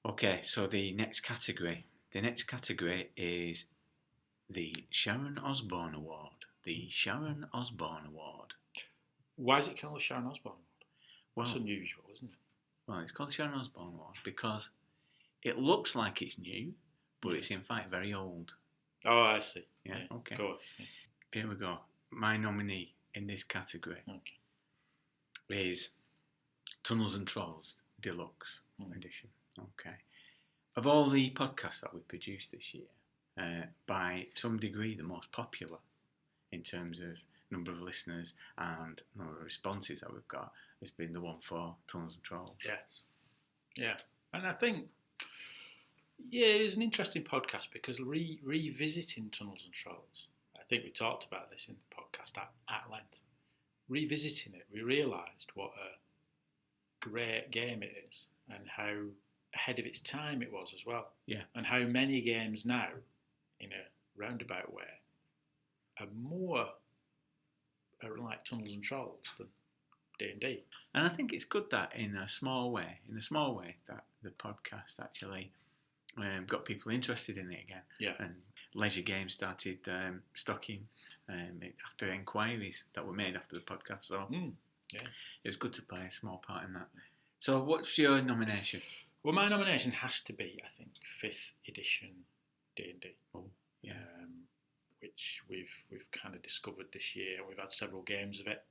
Okay, so the next category. The next category is the Sharon Osbourne Award. The Sharon Osbourne Award. Why is it called the Sharon Osbourne Award? Well, it's unusual, isn't it? Well, it's called the Sharon Osbourne Award because it looks like it's new, but it's in fact very old. Oh, I see. Yeah, okay. Of course. Yeah. Here we go. My nominee in this category is Tunnels and Trolls Deluxe Edition. Okay. Of all the podcasts that we produced this year, by some degree the most popular in terms of number of listeners and number of responses that we've got has been the one for Tunnels and Trolls. Yes. Yeah. And I think, it's an interesting podcast because revisiting Tunnels and Trolls, I think we talked about this in the podcast at length. Revisiting it, we realised what a great game it is and how ahead of its time it was as well. Yeah. And how many games now, in a roundabout way, are like Tunnels and Trolls than D&D. And I think it's good that in a small way, that the podcast actually got people interested in it again. Yeah. And Leisure Games started stocking after inquiries that were made after the podcast. So it was good to play a small part in that. So what's your nomination? Well, my nomination has to be, I think, 5th edition D&D. Oh, yeah. Which we've kind of discovered this year. We've had several games of it.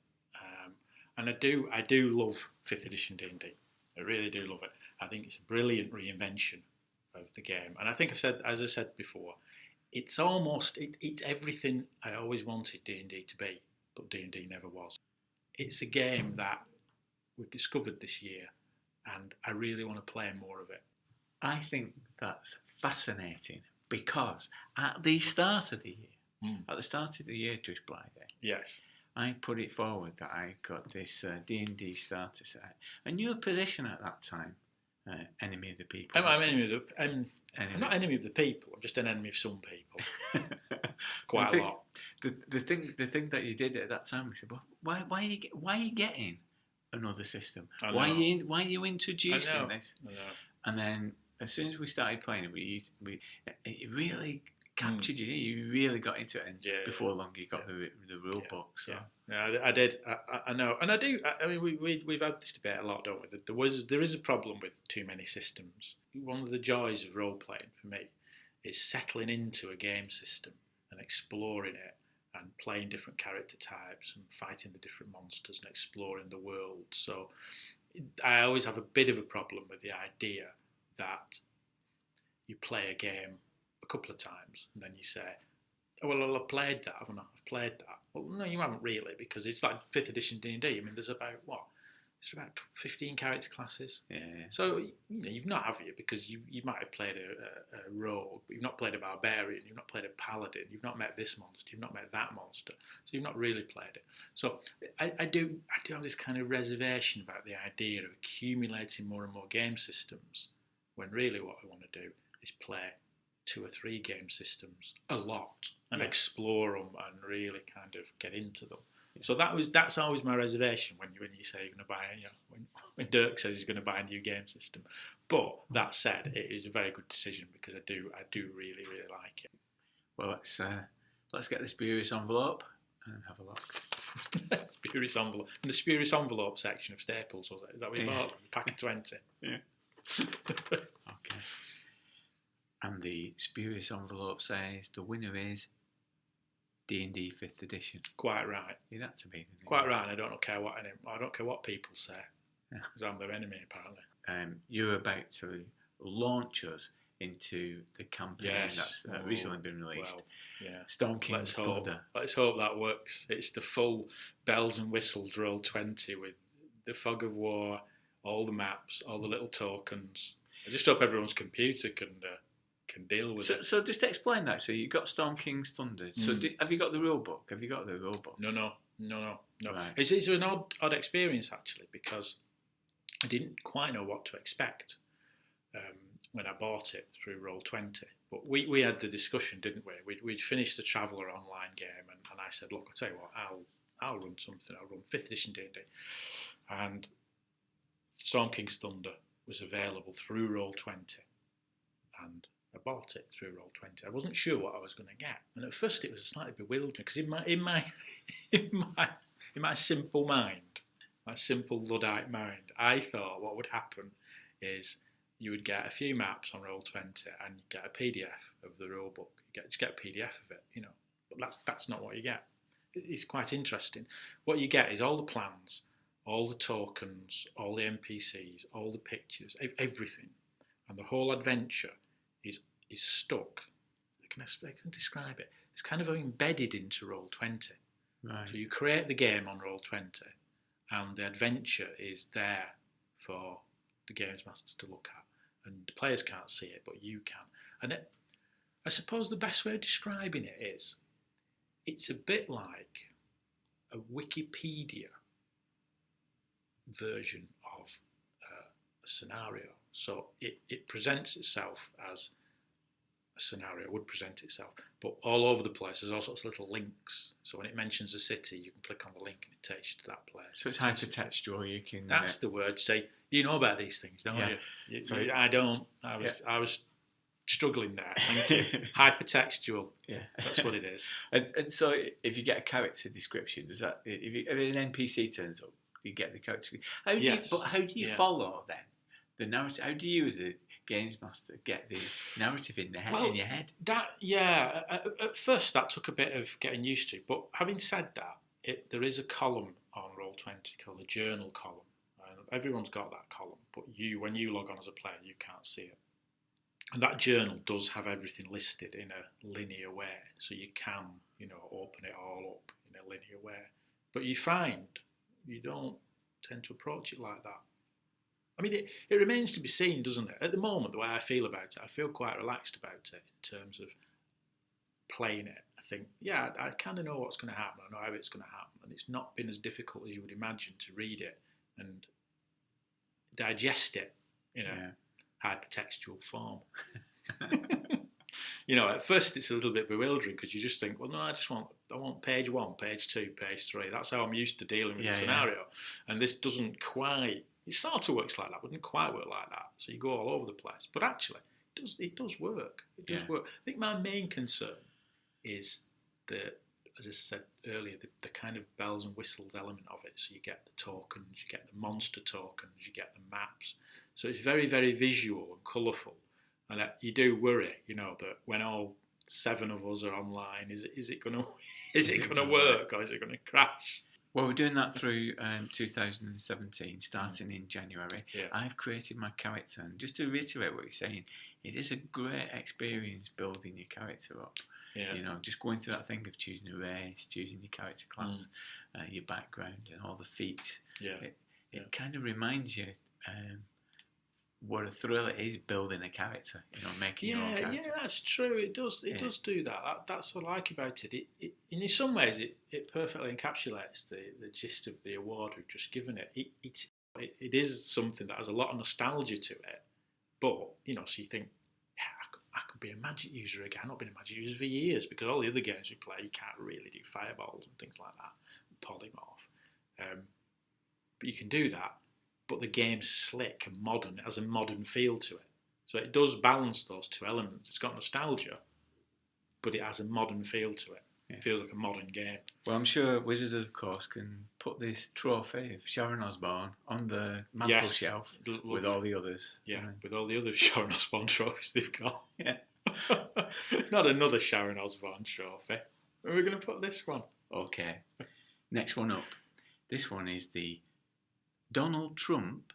And I do love 5th edition D&D. I really do love it. I think it's a brilliant reinvention of the game. And I think as I said before, it's almost, it's everything I always wanted D&D to be, but D&D never was. It's a game that we've discovered this year, and I really want to play more of it. I think that's fascinating because at the start of the year, Judge Blythe, Yes. I put it forward that I got this D&D starter set, and your position at that time, enemy of the people. I'm not enemy of the people. I'm just an enemy of some people. Quite a lot. The thing that you did at that time, we said, well, why are you getting another system? Why are you introducing this? I know. And then as soon as we started playing it, it really captured you. You really got into it, and before long you got the rule book. So. Yeah, I did. I know, and I do. I mean, we've had this debate a lot, don't we? There is a problem with too many systems. One of the joys of role playing for me is settling into a game system and exploring it and playing different character types and fighting the different monsters and exploring the world. So I always have a bit of a problem with the idea that you play a game a couple of times and then you say, oh, well, I've played that, haven't I? I've played that. Well, no, you haven't really, because it's like 5th edition D&D. I mean, there's about 15 character classes. Yeah. So, you've not, have you? Because you might have played a rogue, but you've not played a barbarian, you've not played a paladin, you've not met this monster, you've not met that monster. So you've not really played it. So I do have this kind of reservation about the idea of accumulating more and more game systems, when really what I want to do is play 2 or 3 game systems a lot and explore them and really kind of get into them. So that's always my reservation when you say you're going to buy, when Dirk says he's going to buy a new game system. But that said, it is a very good decision because I do really, really like it. Well, let's get the spurious envelope and have a look. Spurious envelope. In the spurious envelope section of Staples, was it? Is that what you bought? Pack of 20. Yeah. Okay. And the spurious envelope says the winner is D&D 5th edition. Quite right. You'd have to be. Quite right. And I don't care what people say, because I'm their enemy apparently. You're about to launch us into the campaign that's recently been released. Well, Storm King's Thunder. Let's hope that works. It's the full bells and whistles roll 20 with the fog of war, all the maps, all the little tokens. I just hope everyone's computer can deal with it. So just explain that. So you've got Storm King's Thunder. So have you got the rule book? No. Right. It's an odd experience actually, because I didn't quite know what to expect when I bought it through Roll20. But we had the discussion, didn't we? We'd finished the Traveller online game, and I said, look, I'll tell you what, I'll run something. I'll run 5th edition D&D. And Storm King's Thunder was available through Roll20, and I bought it through Roll20. I wasn't sure what I was going to get, and at first it was slightly bewildering because in my simple mind, my simple Luddite mind, I thought what would happen is you would get a few maps on Roll20 and you get a PDF of the rule book. You get a PDF of it, But that's not what you get. It's quite interesting. What you get is all the plans, all the tokens, all the NPCs, all the pictures, everything, and the whole adventure is stuck. I can describe it. It's kind of embedded into Roll20. Right. So you create the game on Roll20, and the adventure is there for the Games Master to look at. And the players can't see it, but you can. And I suppose the best way of describing it is, it's a bit like a Wikipedia version of a scenario. So it presents itself as a scenario would present itself, but all over the place there's all sorts of little links. So when it mentions a city, you can click on the link and it takes you to that place. So it's hypertextual. You can. That's the word. Say, you know about these things, don't you? I don't. I was struggling there. Thank you. Hypertextual. Yeah, that's what it is. And so if you get a character description, does that if an NPC turns up, you get the character. How do you follow then the narrative? How do you as a Games Master get the narrative in your head? At first that took a bit of getting used to, but having said that, there is a column on Roll20 called the journal column. Everyone's got that column, but when you log on as a player, you can't see it. And that journal does have everything listed in a linear way, so you can, open it all up in a linear way. But you find you don't tend to approach it like that. I mean, it remains to be seen, doesn't it? At the moment, the way I feel about it, I feel quite relaxed about it in terms of playing it. I think, I kind of know what's going to happen. I know how it's going to happen. And it's not been as difficult as you would imagine to read it and digest it in a hypertextual form. At first it's a little bit bewildering because you just think, well, no, I want page 1, page 2, page 3. That's how I'm used to dealing with the scenario. Yeah. And this doesn't quite, it sort of works like that, but it doesn't quite work like that. So you go all over the place. But actually, it does work. It does work. I think my main concern is as I said earlier, the kind of bells and whistles element of it. So you get the tokens, you get the monster tokens, you get the maps. So it's very, very visual and colourful. And you do worry, that when all 7 of us are online, is it going to work or is it going to crash? Well, we're doing that through 2017, starting in January. Yeah. I've created my character, and just to reiterate what you're saying, it is a great experience building your character up. Yeah. Just going through that thing of choosing a race, choosing your character class, your background, and all the feats. Yeah. It kind of reminds you what a thrill it is building a character, making your own character. Yeah, that's true. It does. It does do that. That's what I like about it. In some ways, it perfectly encapsulates the gist of the award we've just given it. It is something that has a lot of nostalgia to it, but so you think, I could be a magic user again. I've not been a magic user for years because all the other games we play, you can't really do fireballs and things like that, polymorph. But you can do that. But the game's slick and modern. It has a modern feel to it. So it does balance those two elements. It's got nostalgia, but it has a modern feel to it. Yeah. It feels like a modern game. Well, I'm sure Wizards of Course can put this trophy of Sharon Osbourne on the mantel shelf with all the others. Yeah, with all the other Sharon Osbourne trophies they've got. Yeah. Not another Sharon Osbourne trophy. Where are we going to put this one? Okay. Next one up. This one is the Donald Trump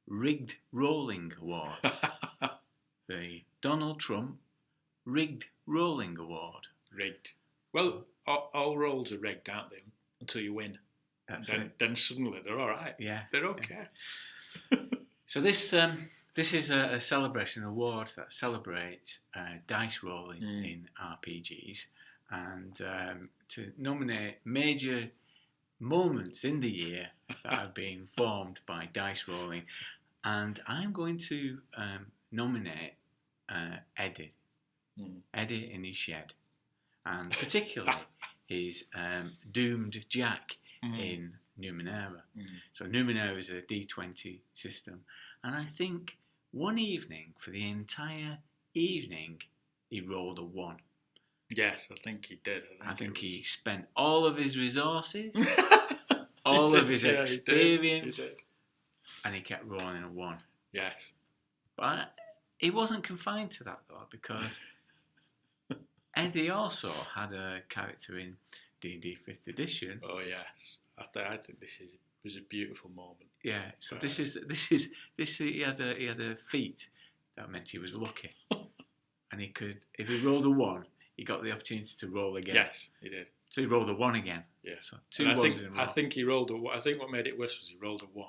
Rigged Rolling Award. The Donald Trump Rigged Rolling Award. Rigged. Well, all rolls are rigged, aren't they? Until you win. Then suddenly they're all right. Yeah. They're okay. Yeah. So this is a celebration award that celebrates dice rolling in RPGs, and to nominate major moments in the year that have been formed by dice rolling, and I'm going to nominate Eddie in his shed, and particularly his doomed Jack in Numenera. So Numenera is a D20 system, and I think one evening, for the entire evening, he rolled a 1. Yes, I think he did. I think he spent all of his resources, all of his experience, he did. And he kept rolling a 1. Yes. But he wasn't confined to that, though, because Eddie also had a character in D&D 5th edition. Oh, yes. I think this was a beautiful moment. Yeah, so this he had a feat that meant he was lucky. And he could, if he rolled a 1, he got the opportunity to roll again. Yes, he did. So he rolled a 1 again. Yeah. So two And ones in a row. I think he rolled I think what made it worse was he rolled a 1.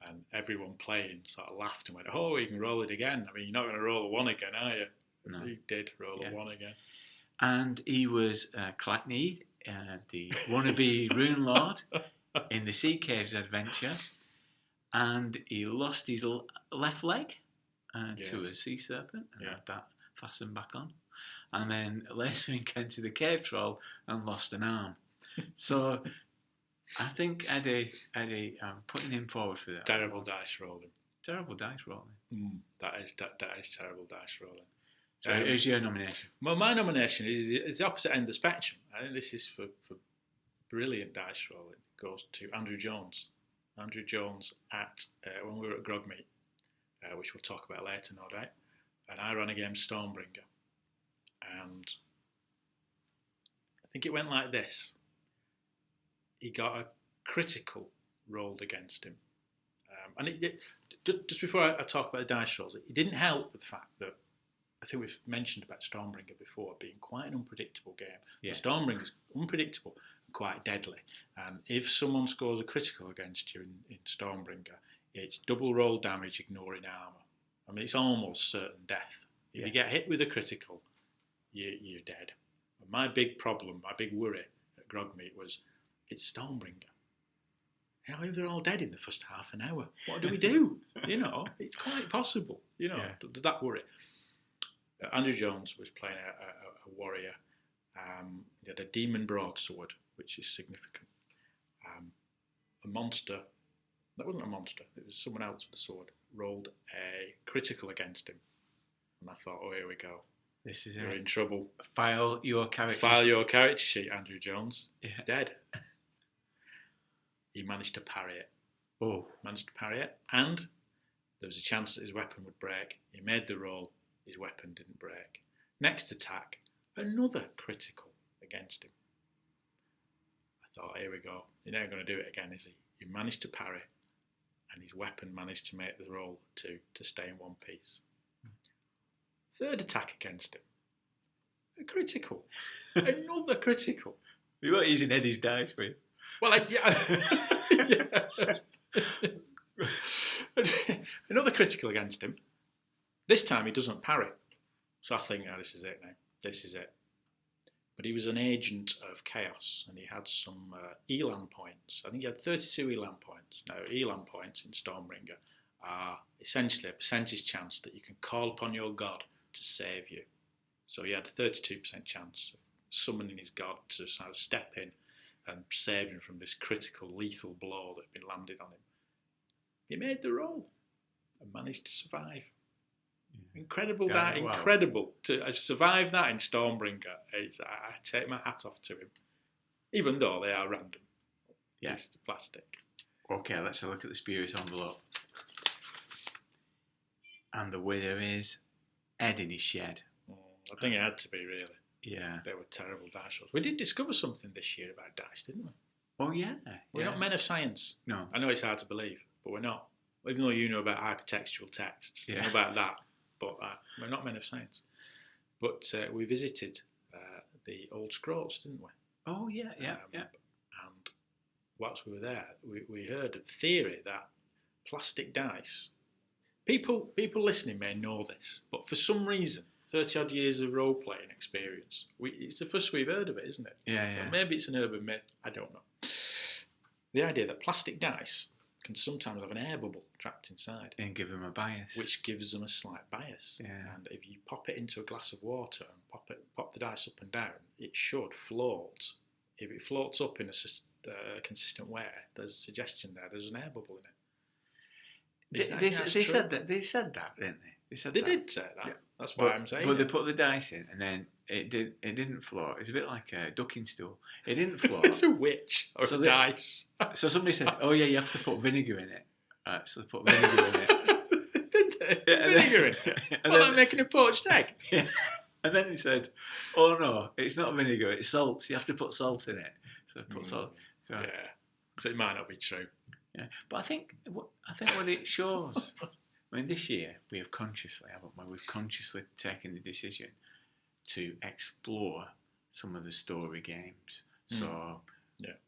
And everyone playing sort of laughed and went, "Oh, you can roll it again. I mean, you're not going to roll a 1 again, are you?" No. He did roll a 1 again. And he was Clackney, the wannabe Rune Lord in the Sea Caves adventure. And he lost his left leg to a sea serpent and had that fastened back on. And then later encountered a cave troll and lost an arm. So I think Eddie, I'm putting him forward for that. Terrible dice rolling. Terrible dice rolling. That is terrible dice rolling. So who's your nomination? Well, my nomination is the opposite end of the spectrum. I think this is for brilliant dice rolling. It goes to Andrew Jones. Andrew Jones at when we were at Grogmeet, which we'll talk about later, no doubt. And I ran a game Stormbringer, and I think it went like this. He got a critical rolled against him, and just before I talk about the dice rolls, it didn't help with the fact that I think we've mentioned about Stormbringer before being quite an unpredictable game. Yeah. Stormbringer's unpredictable and quite deadly. And if someone scores a critical against you in Stormbringer, it's double roll damage, ignoring armour. I mean, it's almost certain death. If you get hit with a critical, you're dead. And my big problem, my big worry at Grogmeet was, it's Stormbringer. You know, if they're all dead in the first half an hour, what do we do? You know, it's quite possible. You know, that worry. Andrew Jones was playing a warrior. He had a demon broadsword, which is significant. A monster, that wasn't a monster, it was someone else with a sword, rolled a critical against him. And I thought, oh, here we go. This is You're in trouble. File your character sheet, Andrew Jones. Yeah. Dead. He managed to parry it. And there was a chance that his weapon would break. He made the roll. His weapon didn't break. Next attack, another critical against him. I thought, here we go. You're never going to do it again, is he? He managed to parry, and his weapon managed to make the roll to stay in one piece. Third attack against him. A critical. Another critical. You weren't using Eddie's dice, were you? Well, Another critical against him. This time he doesn't parry. So I think, this is it now. This is it. But he was an agent of chaos, and he had some Elan points. I think he had 32 Elan points. Now, Elan points in Stormbringer are essentially a percentage chance that you can call upon your god to save you. So he had a 32% chance of summoning his god to sort of step in and save him from this critical, lethal blow that had been landed on him. He made the roll and managed to survive. Incredible to have survived that in Stormbringer. I take my hat off to him, even though they are random. Yes, the plastic. Okay, let's have a look at the spurious envelope. And the winner is Ed in his shed. I think it had to be, really. Yeah. They were terrible dice rolls. We did discover something this year about dice, didn't we? Oh, yeah. We're not men of science. No. I know it's hard to believe, but we're not. Even though you know about hypertextual texts, you know about that. But we're not men of science. But we visited the old scrolls, didn't we? Oh, yeah. And whilst we were there, we heard of the theory that plastic dice, people listening may know this, but for some reason, 30-odd years of role-playing experience, it's the first we've heard of it, isn't it? Yeah, so maybe it's an urban myth, I don't know. The idea that plastic dice can sometimes have an air bubble trapped inside. And give them a bias. Which gives them a slight bias. Yeah. And if you pop it into a glass of water and pop the dice up and down, it should float. If it floats up in a consistent way, there's a suggestion there's an air bubble in it. They said that, didn't they? They did say that. Yeah. That's why I'm saying. But they put the dice in, and then it didn't float. It's a bit like a ducking stool. It didn't float. It's a witch or a dice. So somebody said, "Oh yeah, you have to put vinegar in it." So they put vinegar in it. Did they? Yeah, vinegar in it. Like making a poached egg. Yeah. And then he said, "Oh no, it's not vinegar. It's salt. You have to put salt in it." So they put salt. So, yeah. So it might not be true. Yeah, but I think what it shows. I mean, this year we have consciously, haven't we? We've consciously taken the decision to explore some of the story games. So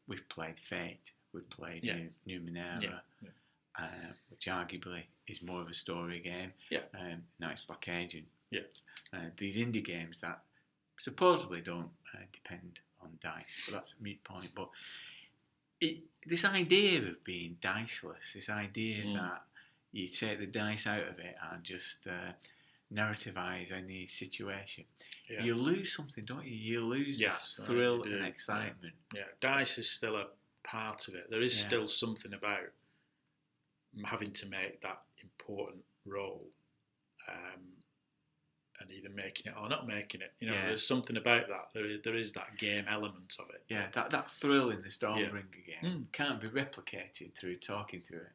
we've played Fate, we've played Numenera, which arguably is more of a story game. Now it's Black Agent. These indie games that supposedly don't depend on dice, but that's a moot point. But this idea of being diceless, this idea that you take the dice out of it and just narrativize any situation, you lose something, don't you? You lose that thrill and excitement. Dice is still a part of it. There is still something about having to make that important role, and either making it or not making it. There's something about that. There is that game element of it. That thrill in the Stormbringer game can't be replicated through talking through it.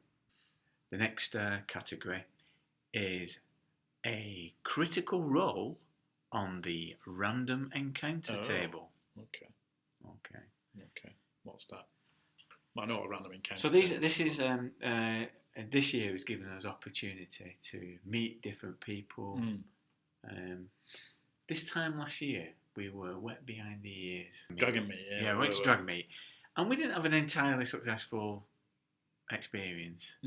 The next category is a critical role on the random encounter table. Okay. What's that? I know what a random encounter. So this year has given us opportunity to meet different people. This time last year, we were wet behind the ears. Dragon meat, we went to Dragon meat, and we didn't have an entirely successful experience.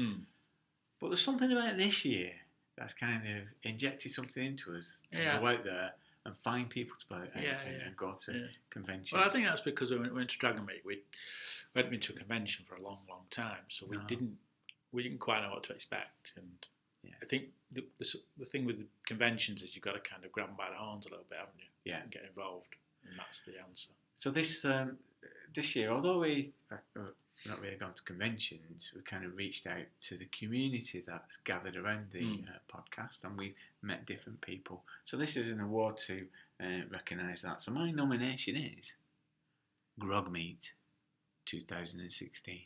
But there's something about this year that's kind of injected something into us to go out there and find people to play and go to conventions. Well, I think that's because when we went to Dragon meat, we went into a convention for a long, long time, so we didn't quite know what to expect. And I think the thing with the conventions is you've got to kind of grab them by the horns a little bit, haven't you? And get involved, and that's the answer. So this year, although we've not really gone to conventions, we kind of reached out to the community that's gathered around the podcast, and we've met different people. So this is an award to recognise that. So my nomination is Grog Meat 2016.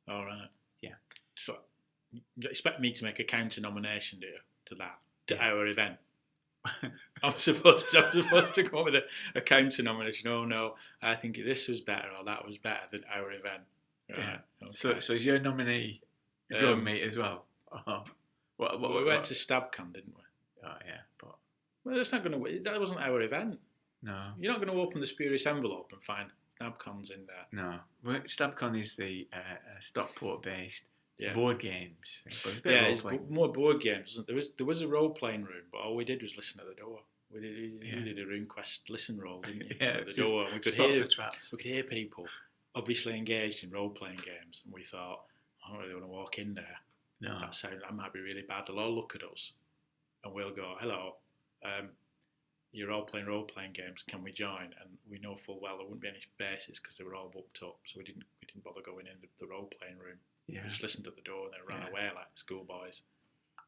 All right. Yeah. So you expect me to make a counter nomination, do you, to that, to our event? I'm supposed to come up with a counter nomination. Oh no, I think this was better or that was better than our event. Right. Okay. So is your nominee Grog Meat as well? We went to StabCon, didn't we? Oh yeah, but that's not going to. That wasn't our event. No, you're not going to open the spurious envelope and find StabCon's in there. No, StabCon is the Stockport-based board games. It's more board games. There was a role-playing room, but all we did was listen at the door. We did a RuneQuest listen roll, didn't you? At the door. And we could hear people obviously engaged in role-playing games, and we thought, I don't really want to walk in there. No. That might be really bad. They'll all look at us, and we'll go, hello, you're all playing role-playing games, can we join? And we know full well there wouldn't be any spaces because they were all booked up, so we didn't bother going in the role-playing room. We just listened at the door and then ran away like schoolboys.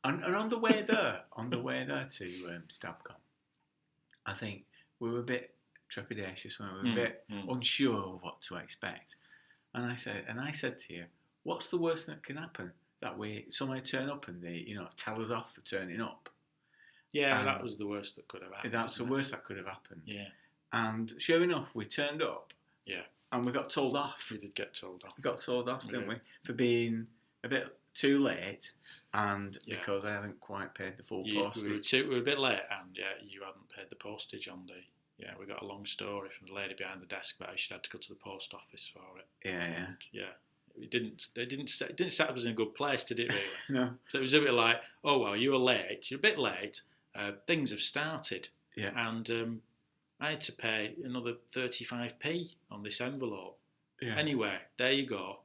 And on the way there, to StabCon, I think we were a bit trepidatious, we were a bit unsure of what to expect. And I said to you, what's the worst that can happen? That somebody turn up and they tell us off for turning up. Yeah, that was the worst that could have happened. That's the worst that could have happened. Yeah. And sure enough, we turned up. Yeah. And we got told off. We did get told off. We got told off, didn't we? For being a bit too late and because I hadn't quite paid the full postage. We were a bit late and you hadn't paid the postage on the... Yeah, we got a long story from the lady behind the desk about how she had to go to the post office for it. Yeah. It didn't set us in a good place, did it really? No. So it was a bit like, oh well, you were late. You're a bit late. Things have started. Yeah. And I had to pay another 35p on this envelope. Yeah. Anyway, there you go.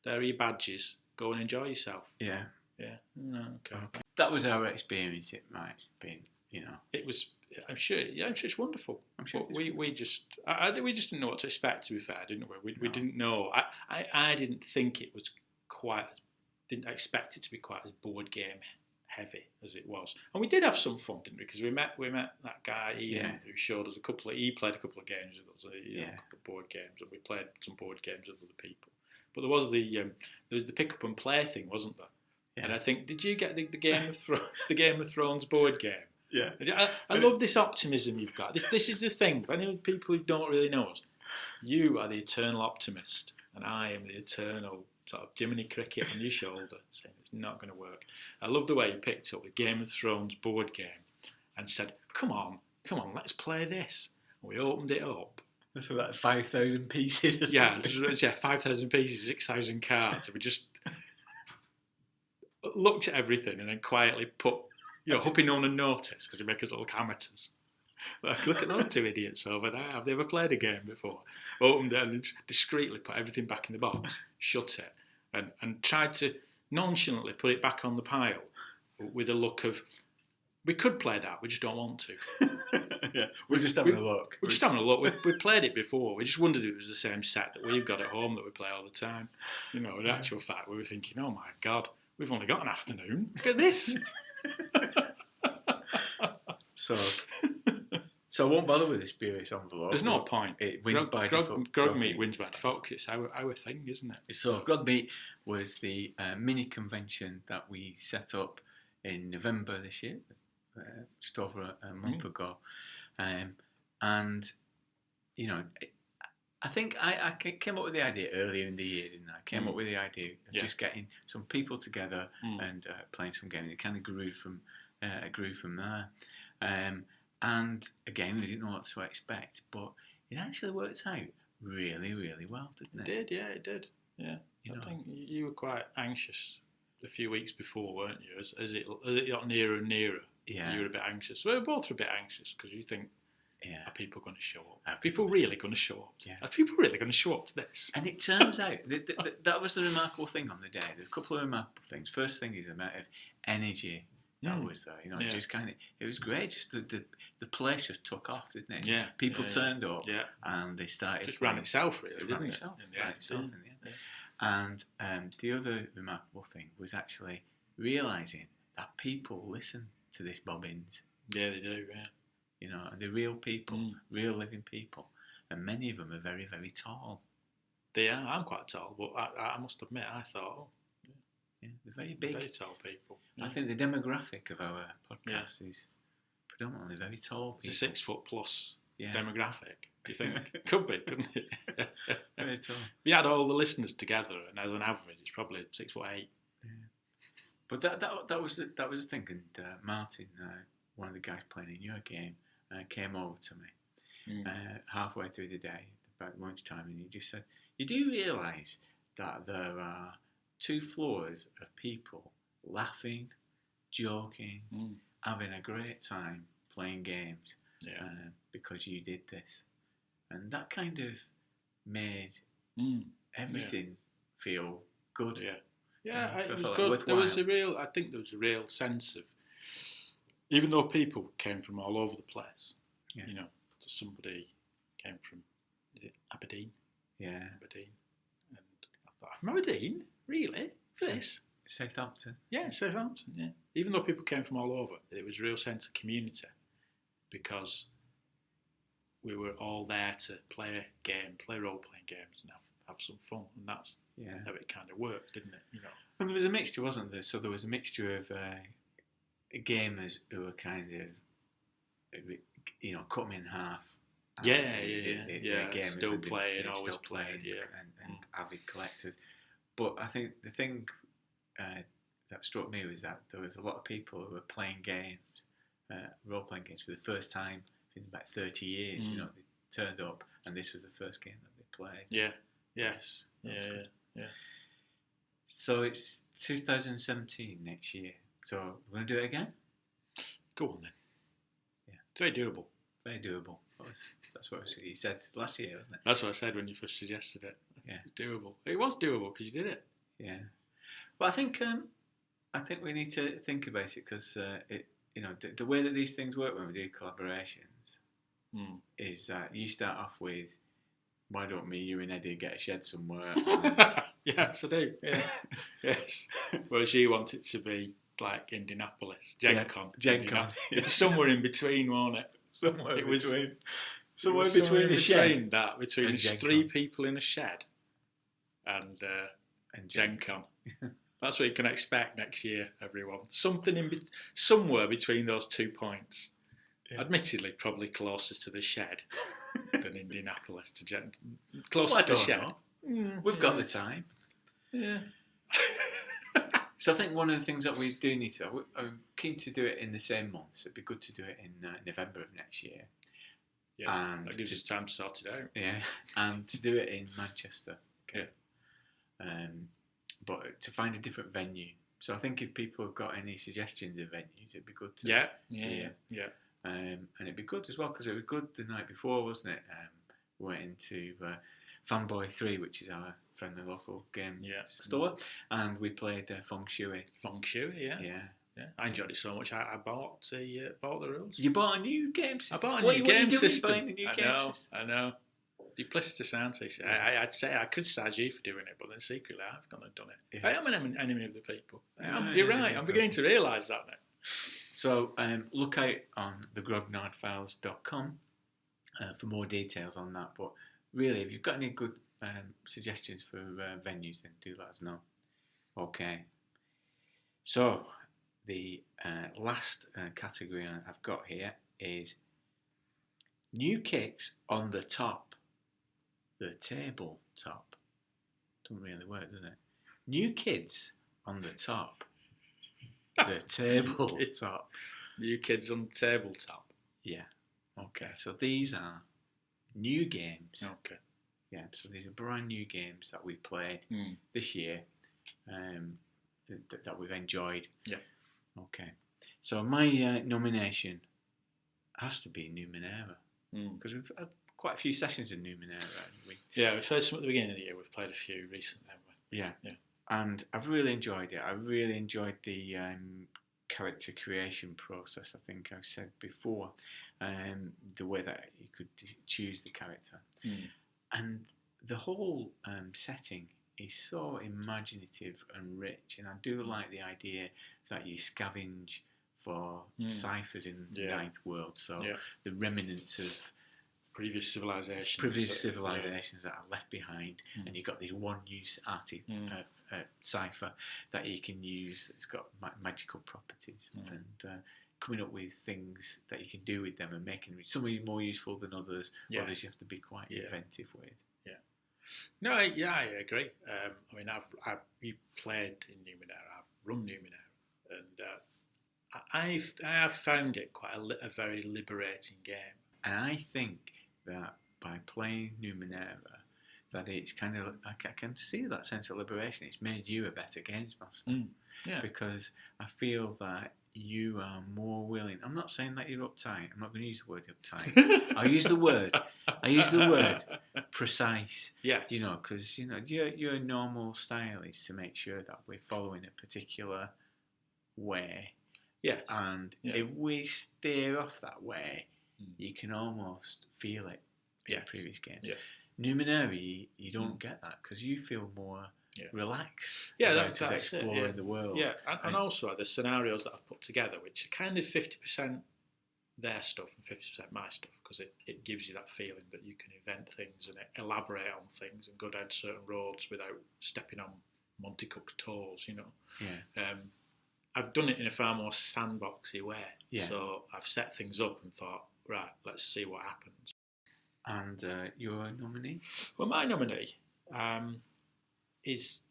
There are your badges. Go and enjoy yourself. Yeah. Yeah. No, okay. That was our experience. It might have been, It was. I'm sure it's wonderful. I'm sure we just didn't know what to expect. To be fair, didn't we? We didn't know. I didn't think it was didn't expect it to be quite as board game heavy as it was. And we did have some fun, didn't we? Because we met that guy Ian who showed us he played a couple of games with us, a couple of board games, and we played some board games with other people. But there was the pick up and play thing, wasn't there? Yeah. And I think, did you get the Game of Thrones board game? Yeah. I love this optimism you've got. This is the thing. For any people who don't really know us, you are the eternal optimist, and I am the eternal sort of Jiminy Cricket on your shoulder, saying it's not going to work. I love the way you picked up the Game of Thrones board game and said, "Come on, come on, let's play this. And we opened it up. That's about 5,000 pieces. Or Yeah, something. 5,000 pieces, 6,000 cards. And we just looked at everything and then quietly put, hoping no one would notice because they make us look amateurs. Like, look at those two idiots over there. Have they ever played a game before? Opened it and discreetly put everything back in the box, shut it, and tried to nonchalantly put it back on the pile with a look of, we could play that, we just don't want to. Yeah, we're just having a look. We're just having a look. We played it before. We just wondered if it was the same set that we've got at home that we play all the time. In actual fact, we were thinking, oh my God, we've only got an afternoon. Look at this. So I won't bother with the spurious envelope. There's no point. It wins by default. Grog Meet wins by default because it's our thing, isn't it? So Grog Meet was the mini convention that we set up in November this year, just over a month ago. And, I think I came up with the idea earlier in the year, didn't I? I came up with the idea of just getting some people together and playing some games. It kind of grew from there. And again, we didn't know what to expect, but it actually worked out really, really well, didn't it? It did. Yeah. I think you were quite anxious a few weeks before, weren't you? As it got nearer and nearer, you were a bit anxious. We were both a bit anxious because you think, are people going to show up? Are people really going to show up? Yeah. Are people really going to show up to this? And it turns out that was the remarkable thing on the day. There were a couple of remarkable things. First thing is the amount of energy that was there. It just it was great. Just the place just took off, didn't it? Yeah. People turned up and they started. Just ran itself, really, didn't it? Ran itself in the end. And the other remarkable thing was actually realising that people listen to this Bobbins. Yeah, they do, yeah. And they're real people, real living people. And many of them are very, very tall. They are. I'm quite tall, but I must admit, I thought, they're very big. Very tall people. Yeah. I think the demographic of our podcast is predominantly very tall people. It's a 6 foot plus demographic. Do you think? Could be, couldn't it? Very tall. We had all the listeners together, and as an average, it's probably 6'8". Yeah. But that was the thing. And Martin, one of the guys playing in your game, came over to me halfway through the day, about lunchtime, and he just said, "You do realise that there are 2 floors of people laughing, joking, having a great time playing games because you did this." And that kind of made everything feel good. Yeah, it was like good. worthwhile. I think there was a real sense of, even though people came from all over the place, somebody came from, is it Aberdeen? Yeah. Aberdeen. And I thought, from Aberdeen? Really? For this? Southampton. Yeah, Southampton, yeah. Even though people came from all over, it was a real sense of community because we were all there to play a game, play role-playing games and have some fun. And that's how it kind of worked, didn't it? And there was a mixture, wasn't there? So there was a mixture of gamers who were kind of cut them in half. Gamers still playing, always still playing, and avid collectors. But I think the thing that struck me was that there was a lot of people who were playing games, role-playing games for the first time in about 30 years. They turned up, and this was the first game that they played. Yeah. Yes. Yeah. So it's 2017 next year. So we're going to do it again? Go on then. Yeah. It's very doable. Very doable. That's what you said last year, wasn't it? That's what I said when you first suggested it. Yeah. It's doable. It was doable because you did it. Yeah. But I think we need to think about it because the way that these things work when we do collaborations is that you start off with, why don't me, you and Eddie get a shed somewhere? Yes, I do. Yeah. Yes. Whereas you want it to be like Indianapolis, Gen Con. It was somewhere in between, wasn't it? Somewhere between a shed. Between 3 people in a shed and Gen Con. That's what you can expect next year, everyone. Something somewhere between those 2 points. Yeah. Admittedly, probably closer to the shed than Indianapolis to Gen. Closer to the shed. We've got the time. Yeah. So I think one of the things that we do need to, I'm keen to do it in the same month, so it'd be good to do it in November of next year. Yeah, And that gives us time to sort it out. Yeah, and to do it in Manchester. Okay. Yeah. But to find a different venue. So I think if people have got any suggestions of venues, it'd be good to Yeah. And it'd be good as well, because it was good the night before, wasn't it? We went into Fanboy 3, which is our friendly local game store, and we played Feng Shui. Feng Shui, yeah. I enjoyed it so much. I bought the rules. You bought a new game system. I bought a new game system. Buying a new game system? I know. Duplicitous answer. I'd say I criticise you for doing it, but then secretly I've gone and done it. Yeah. I am an enemy of the people. You're right. I'm beginning to realise that now. So look out on thegrognardfiles.com for more details on that. But really, if you've got any good suggestions for venues, then do let us know. Okay. So the last category I've got here is new kicks on the top. The tabletop. Doesn't really work, does it? New kids on the top. The tabletop. New kids on the tabletop. Yeah. Okay. So these are new games. Okay. Yeah. So these are brand new games that we played this year, that we've enjoyed. Yeah. Okay. So my nomination has to be Numenera, because we've had quite a few sessions in Numenera, haven't we? Yeah, we played some at the beginning of the year. We've played a few recently, haven't we? Yeah. And I've really enjoyed it. I really enjoyed the character creation process. I think I've said before, the way that you could choose the character, and the whole setting is so imaginative and rich. And I do like the idea that you scavenge for ciphers in the Ninth World. So the remnants of previous civilizations that are left behind, and you've got this one-use cipher that you can use. It's got magical properties, and coming up with things that you can do with them and making some more useful than others. Others you have to be quite inventive with. No, I agree. I mean, we played in Numenera. I've run Numenera, and I have found it quite a very liberating game. And I think that by playing Numenera, that it's kind of, I can see that sense of liberation. It's made you a better games master. Because I feel that you are more willing. I'm not saying that you're uptight. I'm not going to use the word uptight. I use the word precise. Yes. Because your normal style is to make sure that we're following a particular way. Yes. And if we steer off that way, you can almost feel it in previous games. Yeah. Numenera, you don't get that, because you feel more relaxed. Yeah, that's exploring the world. Yeah, and also the scenarios that I've put together, which are kind of 50% their stuff and 50% my stuff, because it gives you that feeling that you can invent things and elaborate on things and go down certain roads without stepping on Monty Cook's toes, Yeah. I've done it in a far more sandboxy way. Yeah. So I've set things up and thought, right, let's see what happens. And your nominee? Well, my nominee is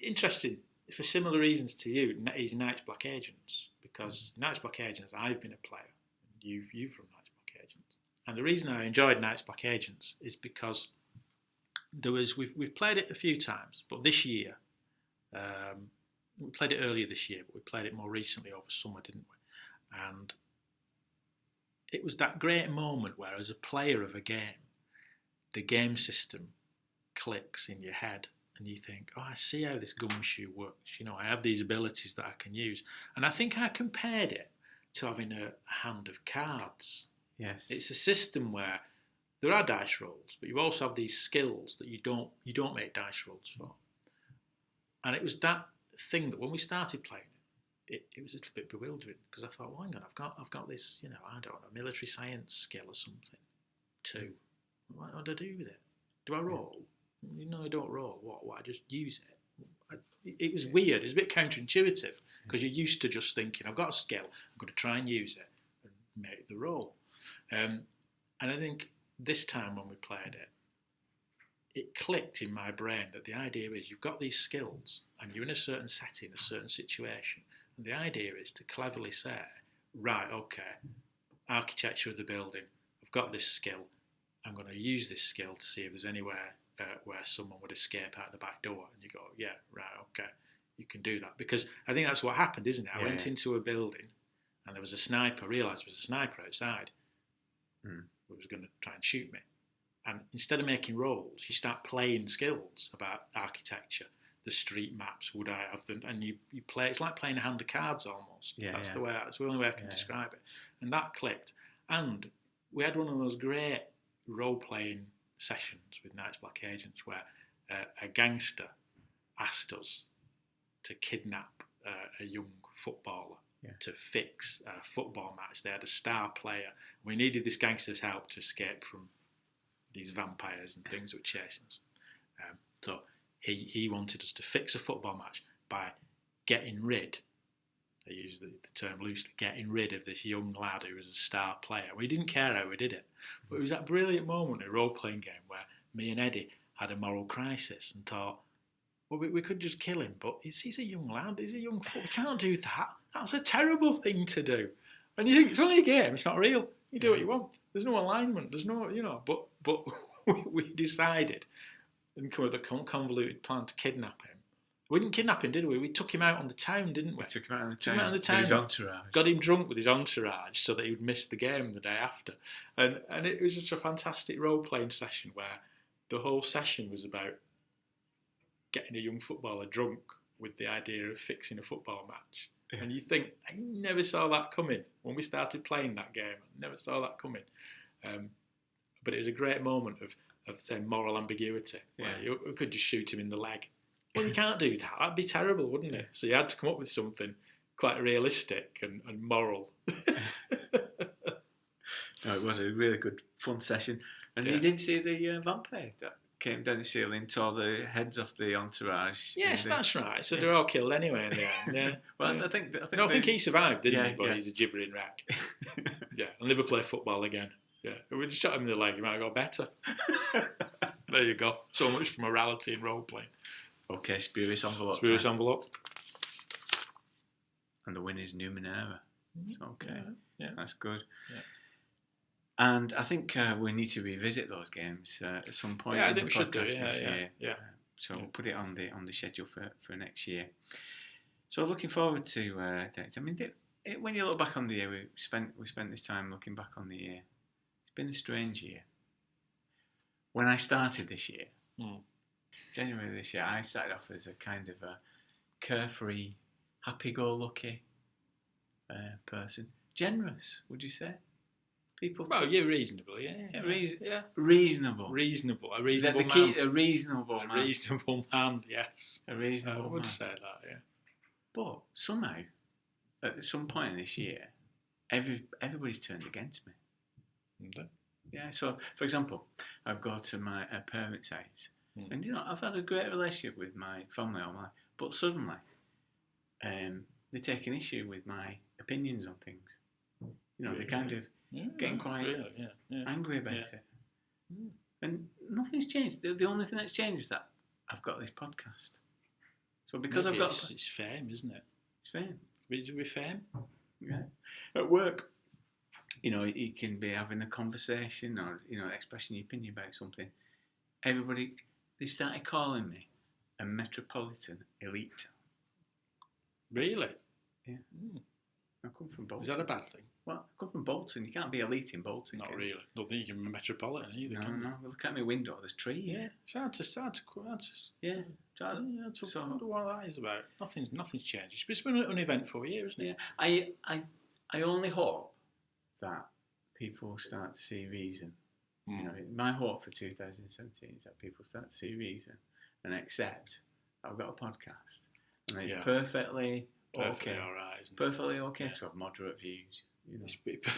interesting for similar reasons to you. Is Night's Black Agents, because Night's Black Agents, I've been a player. You've run Night's Black Agents, and the reason I enjoyed Night's Black Agents is because we've played it a few times, but this year. We played it earlier this year, but we played it more recently over summer, didn't we? And it was that great moment where, as a player of a game, the game system clicks in your head and you think, oh, I see how this gumshoe works. I have these abilities that I can use. And I think I compared it to having a hand of cards. Yes. It's a system where there are dice rolls, but you also have these skills that you don't make dice rolls for. And it was that thing that when we started playing it was a little bit bewildering, because I thought, well, hang on, I've got this, I don't know, military science skill or something. 2. What do I do with it? Do I roll? I don't roll. What? I just use it. It was weird. It was a bit counterintuitive, because you're used to just thinking, I've got a skill, I'm going to try and use it and make the roll. And I think this time when we played it, it clicked in my brain that the idea is you've got these skills and you're in a certain setting, a certain situation, and the idea is to cleverly say, right, okay, architecture of the building, I've got this skill, I'm going to use this skill to see if there's anywhere where someone would escape out the back door. And you go, yeah, right, okay, you can do that. Because I think that's what happened, isn't it? I went into a building and there was a sniper, I realised there was a sniper outside who was going to try and shoot me. And instead of making rolls, you start playing skills about architecture, the street maps, would I have them, and you play, it's like playing a hand of cards almost. That's the only way I can describe it. And that clicked. And we had one of those great role-playing sessions with Night's Black Agents where a gangster asked us to kidnap a young footballer to fix a football match. They had a star player. We needed this gangster's help to escape from these vampires and things that were chasing us. So he wanted us to fix a football match by getting rid, I use the term loosely, getting rid of this young lad who was a star player. We didn't care how we did it, but it was that brilliant moment in a role-playing game where me and Eddie had a moral crisis and thought, well, we could just kill him, but he's a young lad, he's a young foot. We can't do that. That's a terrible thing to do. And you think, it's only a game, it's not real. You do what you want. There's no alignment. There's no, but we decided and come with a convoluted plan to kidnap him. We didn't kidnap him, did we? We took him out on the town, didn't we? We took him out on the town. With his entourage. Got him drunk with his entourage so that he would miss the game the day after. And it was just a fantastic role-playing session where the whole session was about getting a young footballer drunk with the idea of fixing a football match. And you think, I never saw that coming when we started playing that game. I never saw that coming. But it was a great moment of say, moral ambiguity. Where you could just shoot him in the leg. Well, you can't do that. That'd be terrible, wouldn't it? So you had to come up with something quite realistic and moral. No, it was a really good, fun session. And you didn't see the vampire that came down the ceiling, tore the heads off the entourage. Yes, that's right. So they're all killed anyway in the end. Yeah. Well, I think he survived, didn't he? But he's a gibbering wreck. Yeah, and never play football again. Yeah, if we just shot him in the leg, he might have got better. There you go. So much for morality and role playing. Okay, spurious envelope. Spurious envelope. And the winner is Numenera. Okay, that's good. Yeah. And I think we need to revisit those games at some point. Yeah, I think we should do. Yeah. So we'll put it on the schedule for next year. So looking forward to that. I mean, when you look back on the year, we spent this time looking back on the year. It's been a strange year. When I started this year, January this year, I started off as a kind of a carefree, happy-go-lucky person. Generous, would you say? Well, you're reasonable, Reasonable. A reasonable man. A reasonable man. A reasonable man, yes. A reasonable man. I would say that, yeah. But somehow, at some point in this year, everybody's turned against me. Okay. Yeah, so, for example, I've gone to my parents' house, and, I've had a great relationship with my family all my life, but suddenly, they're taking issue with my opinions on things. They're kind of getting quite angry about it. And nothing's changed. The only thing that's changed is that I've got this podcast. So because Maybe I've got... It's fame, isn't it? It's fame. We fame? Yeah. At work, you can be having a conversation or, expressing your opinion about something. Everybody, they started calling me a metropolitan elite. Really? Yeah. I come from Bolton. Is that a bad thing? Well, I come from Bolton. You can't be elite in Bolton. Not really. Don't think you can be metropolitan either. No. Well, look at my window. There's trees. Yeah. It's hard to Yeah. So I wonder what that is about. Nothing's changed. It's been an uneventful year, isn't it? Yeah. I only hope that people start to see reason. My hope for 2017 is that people start to see reason and accept that I've got a podcast and it's perfectly okay. All right, isn't it? Perfectly okay to have moderate views.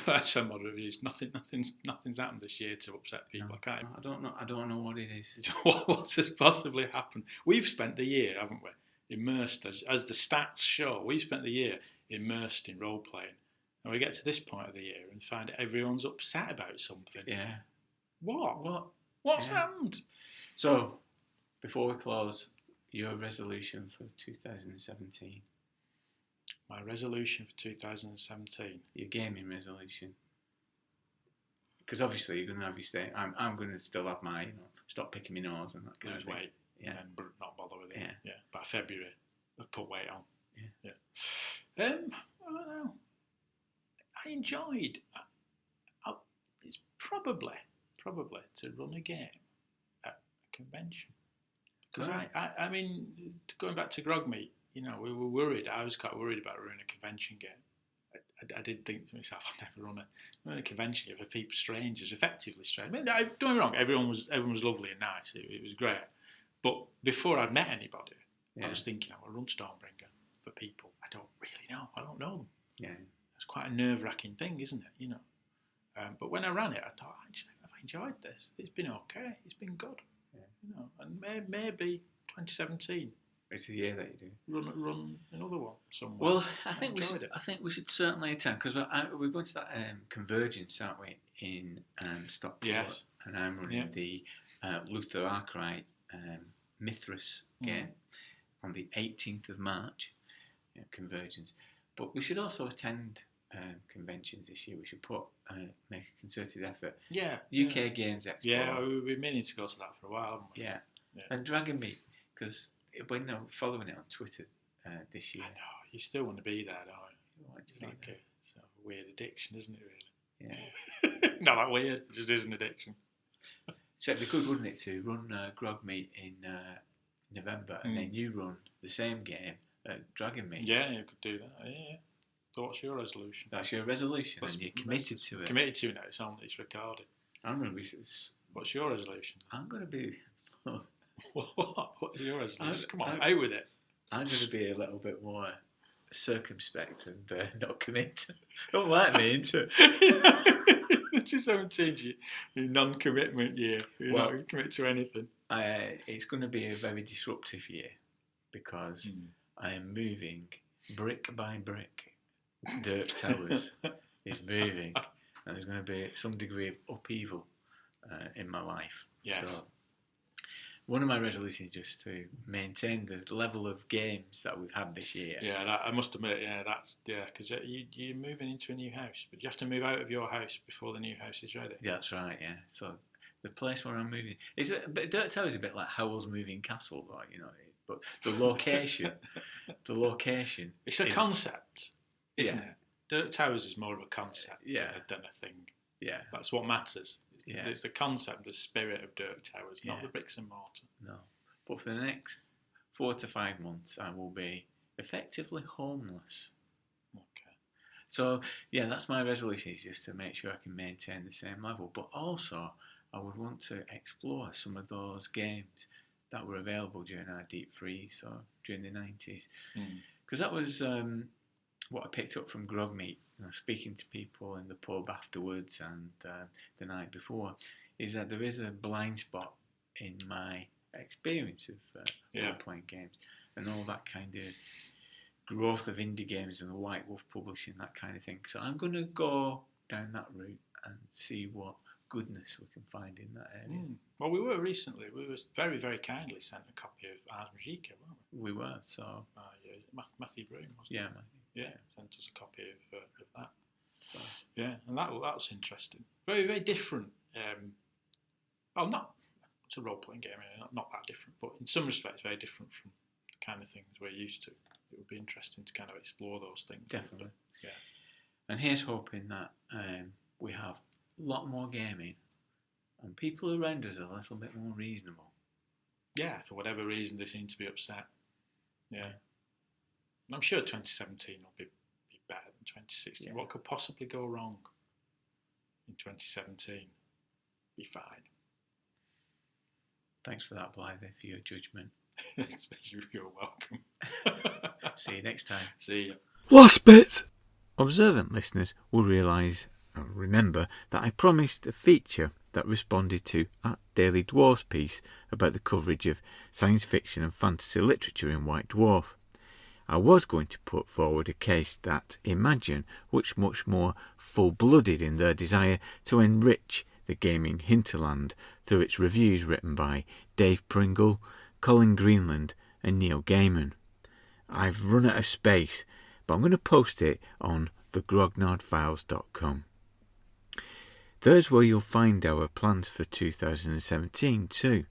Actually, moderate views. Nothing's happened this year to upset people. No, I don't know what it is. What has possibly happened? We've spent the year, haven't we, immersed, as the stats show. We've spent the year immersed in role playing, and we get to this point of the year and find everyone's upset about something. Yeah. What? What's happened? So, before we close, your resolution for 2017. My resolution for 2017. Your gaming resolution. Because obviously you're going to have your stay. I'm going to still have my, stop picking my nose and that kind Lose of thing. weight. Yeah. And then not bother with it. Yeah. By February, I've put weight on. Yeah. I don't know. I enjoyed. It's probably to run a game at a convention. Because I mean, going back to Grog Meet, we were worried. I was quite worried about running a convention game. I did think to myself, I'd never run a convention game for people, strangers, effectively strangers. I mean, don't get me wrong, everyone was lovely and nice. It was great. But before I'd met anybody, I was thinking, I will run Stormbringer for people I don't really know. I don't know them. Yeah. It's quite a nerve-wracking thing, isn't it? But when I ran it, I thought, actually, I've enjoyed this. It's been okay. It's been good. Yeah. And maybe 2017. It's the year that you do. Run another one somewhere. Well, I think we should certainly attend, because we're going to that Convergence, aren't we, in Stockport? Yes. And I'm running the Luther Arkwright Mithras game on the 18th of March. Convergence. But we should also attend conventions this year. We should make a concerted effort. Yeah. UK Games Expo. Yeah, we've been meaning to go to that for a while, haven't we? Yeah. And Dragon Meet, because when I'm following it on Twitter this year. I know, you still want to be there, don't you? You want to it's be like there. it's a weird addiction, isn't it, really? Yeah. Not that weird, it just is an addiction. So it'd be good, wouldn't it, to run Grog Meet in November, and then you run the same game at Dragon Meet. Yeah, you could do that, yeah. So what's your resolution? That's your resolution, and you're committed to it. Committed to it now, it's recorded. I'm going to be... What's your resolution? I'm going to be... What is your resolution? Come on, out with it. I'm going to be a little bit more circumspect and not commit. Don't like me into it. 2017, your non-commitment year. You're not going to commit to anything. It's going to be a very disruptive year, because I am moving brick by brick. Dirk Towers is moving, and there's going to be some degree of upheaval in my life. Yes. So one of my resolutions is just to maintain the level of games that we've had this year. Yeah, I must admit, because you're moving into a new house, but you have to move out of your house before the new house is ready. That's right, yeah. So the place where I'm moving but Dirk Towers is a bit like Howell's Moving Castle, though, But the location, it's a concept, isn't it? Dirk Towers is more of a concept than a thing. Yeah, that's what matters. It's the concept, the spirit of Dirk Towers, not the bricks and mortar. No, but for the next 4 to 5 months, I will be effectively homeless. Okay. So that's my resolution, is just to make sure I can maintain the same level. But also, I would want to explore some of those games that were available during our deep freeze, so during the 90s, because that was what I picked up from Grog Meet. Speaking to people in the pub afterwards and the night before, is that there is a blind spot in my experience of role-playing games and all that kind of growth of indie games and the White Wolf publishing, that kind of thing. So I'm going to go down that route and see what goodness we can find in that area. Well, we were recently. We were very, very kindly sent a copy of Ars Magica, weren't we? We were, so... Matthew Broom, wasn't it? Yeah, Matthew. Yeah, sent us a copy of that. So. Yeah, and that was interesting. Very, very different. It's a role-playing game, not that different, but in some respects very different from the kind of things we're used to. It would be interesting to kind of explore those things. Definitely. Yeah. And here's hoping that we have a lot more gaming and people around us are a little bit more reasonable. Yeah, for whatever reason they seem to be upset. Yeah. I'm sure 2017 will be better than 2016. Yeah. What could possibly go wrong in 2017? Be fine. Thanks for that, Blythe, for your judgment. You're welcome. See you next time. See you. Last bit. Observant listeners will remember that I promised a feature that responded to our Daily Dwarfs piece about the coverage of science fiction and fantasy literature in White Dwarf. I was going to put forward a case that Imagine was much more full-blooded in their desire to enrich the gaming hinterland through its reviews written by Dave Pringle, Colin Greenland and Neil Gaiman. I've run out of space, but I'm going to post it on thegrognardfiles.com. There's where you'll find our plans for 2017 too.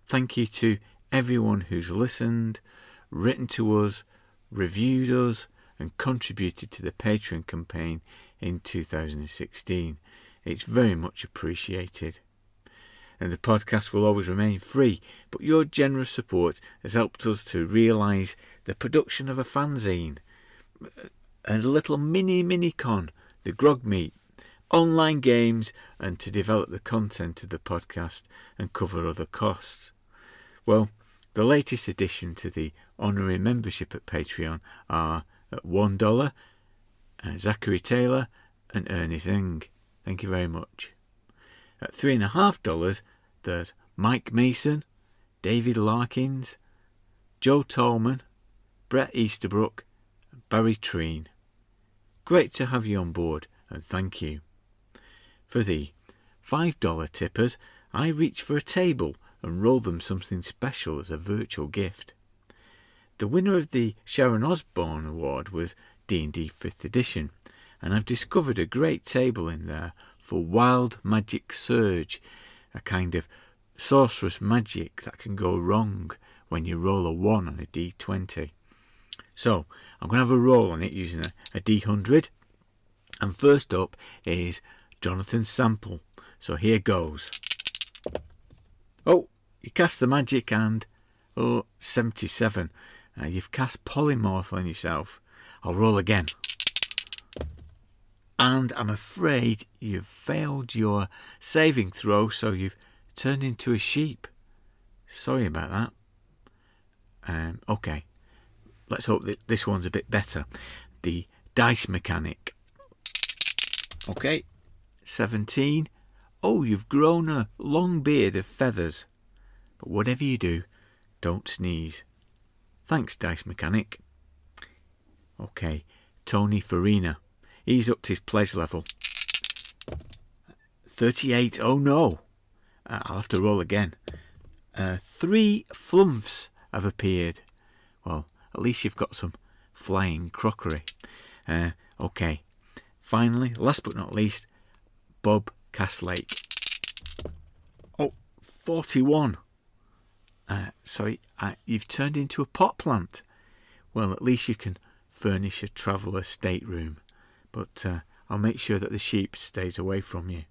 Thank you to everyone who's listened, written to us, reviewed us and contributed to the Patreon campaign in 2016. It's very much appreciated. And the podcast will always remain free, but your generous support has helped us to realise the production of a fanzine, a little mini-con, the Grog Meet, online games, and to develop the content of the podcast and cover other costs. Well, the latest addition to the honorary membership at Patreon are at $1, Zachary Taylor and Ernest Ng. Thank you very much. At $3.50, there's Mike Mason, David Larkins, Joe Tallman, Brett Easterbrook, and Barry Treen. Great to have you on board, and thank you. For the $5 tippers, I reach for a table and roll them something special as a virtual gift. The winner of the Sharon Osbourne Award was D&D 5th edition, and I've discovered a great table in there for Wild Magic Surge, a kind of sorcerous magic that can go wrong when you roll a 1 on a D20. So, I'm going to have a roll on it using a D100, and first up is Jonathan's sample. So here goes. Oh, you cast the magic and 77. You've cast polymorph on yourself. I'll roll again. And I'm afraid you've failed your saving throw, so you've turned into a sheep. Sorry about that. Okay, let's hope that this one's a bit better. The dice mechanic. Okay, 17. Oh, you've grown a long beard of feathers. But whatever you do, don't sneeze. Thanks, dice mechanic. Okay, Tony Farina. He's upped his pledge level. 38. Oh no. I'll have to roll again. 3 flumphs have appeared. Well, at least you've got some flying crockery. Okay. Finally, last but not least, Bob Castlake. Oh, 41. Sorry, you've turned into a pot plant. Well, at least you can furnish a traveller stateroom. But I'll make sure that the sheep stays away from you.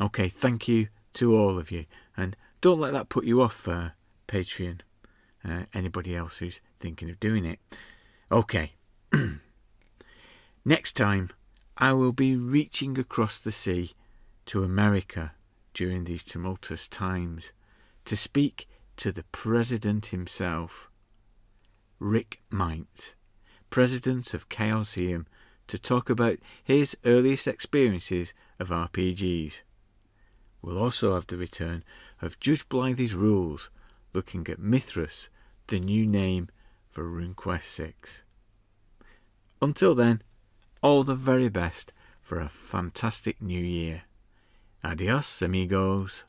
Okay, thank you to all of you. And don't let that put you off, Patreon. Anybody else who's thinking of doing it. Okay. Next time, I will be reaching across the sea to America during these tumultuous times to speak to the President himself, Rick Meintz, President of Chaosium, to talk about his earliest experiences of RPGs. We'll also have the return of Judge Blythy's Rules, looking at Mithras, the new name for RuneQuest 6. Until then, all the very best for a fantastic new year. Adios, amigos.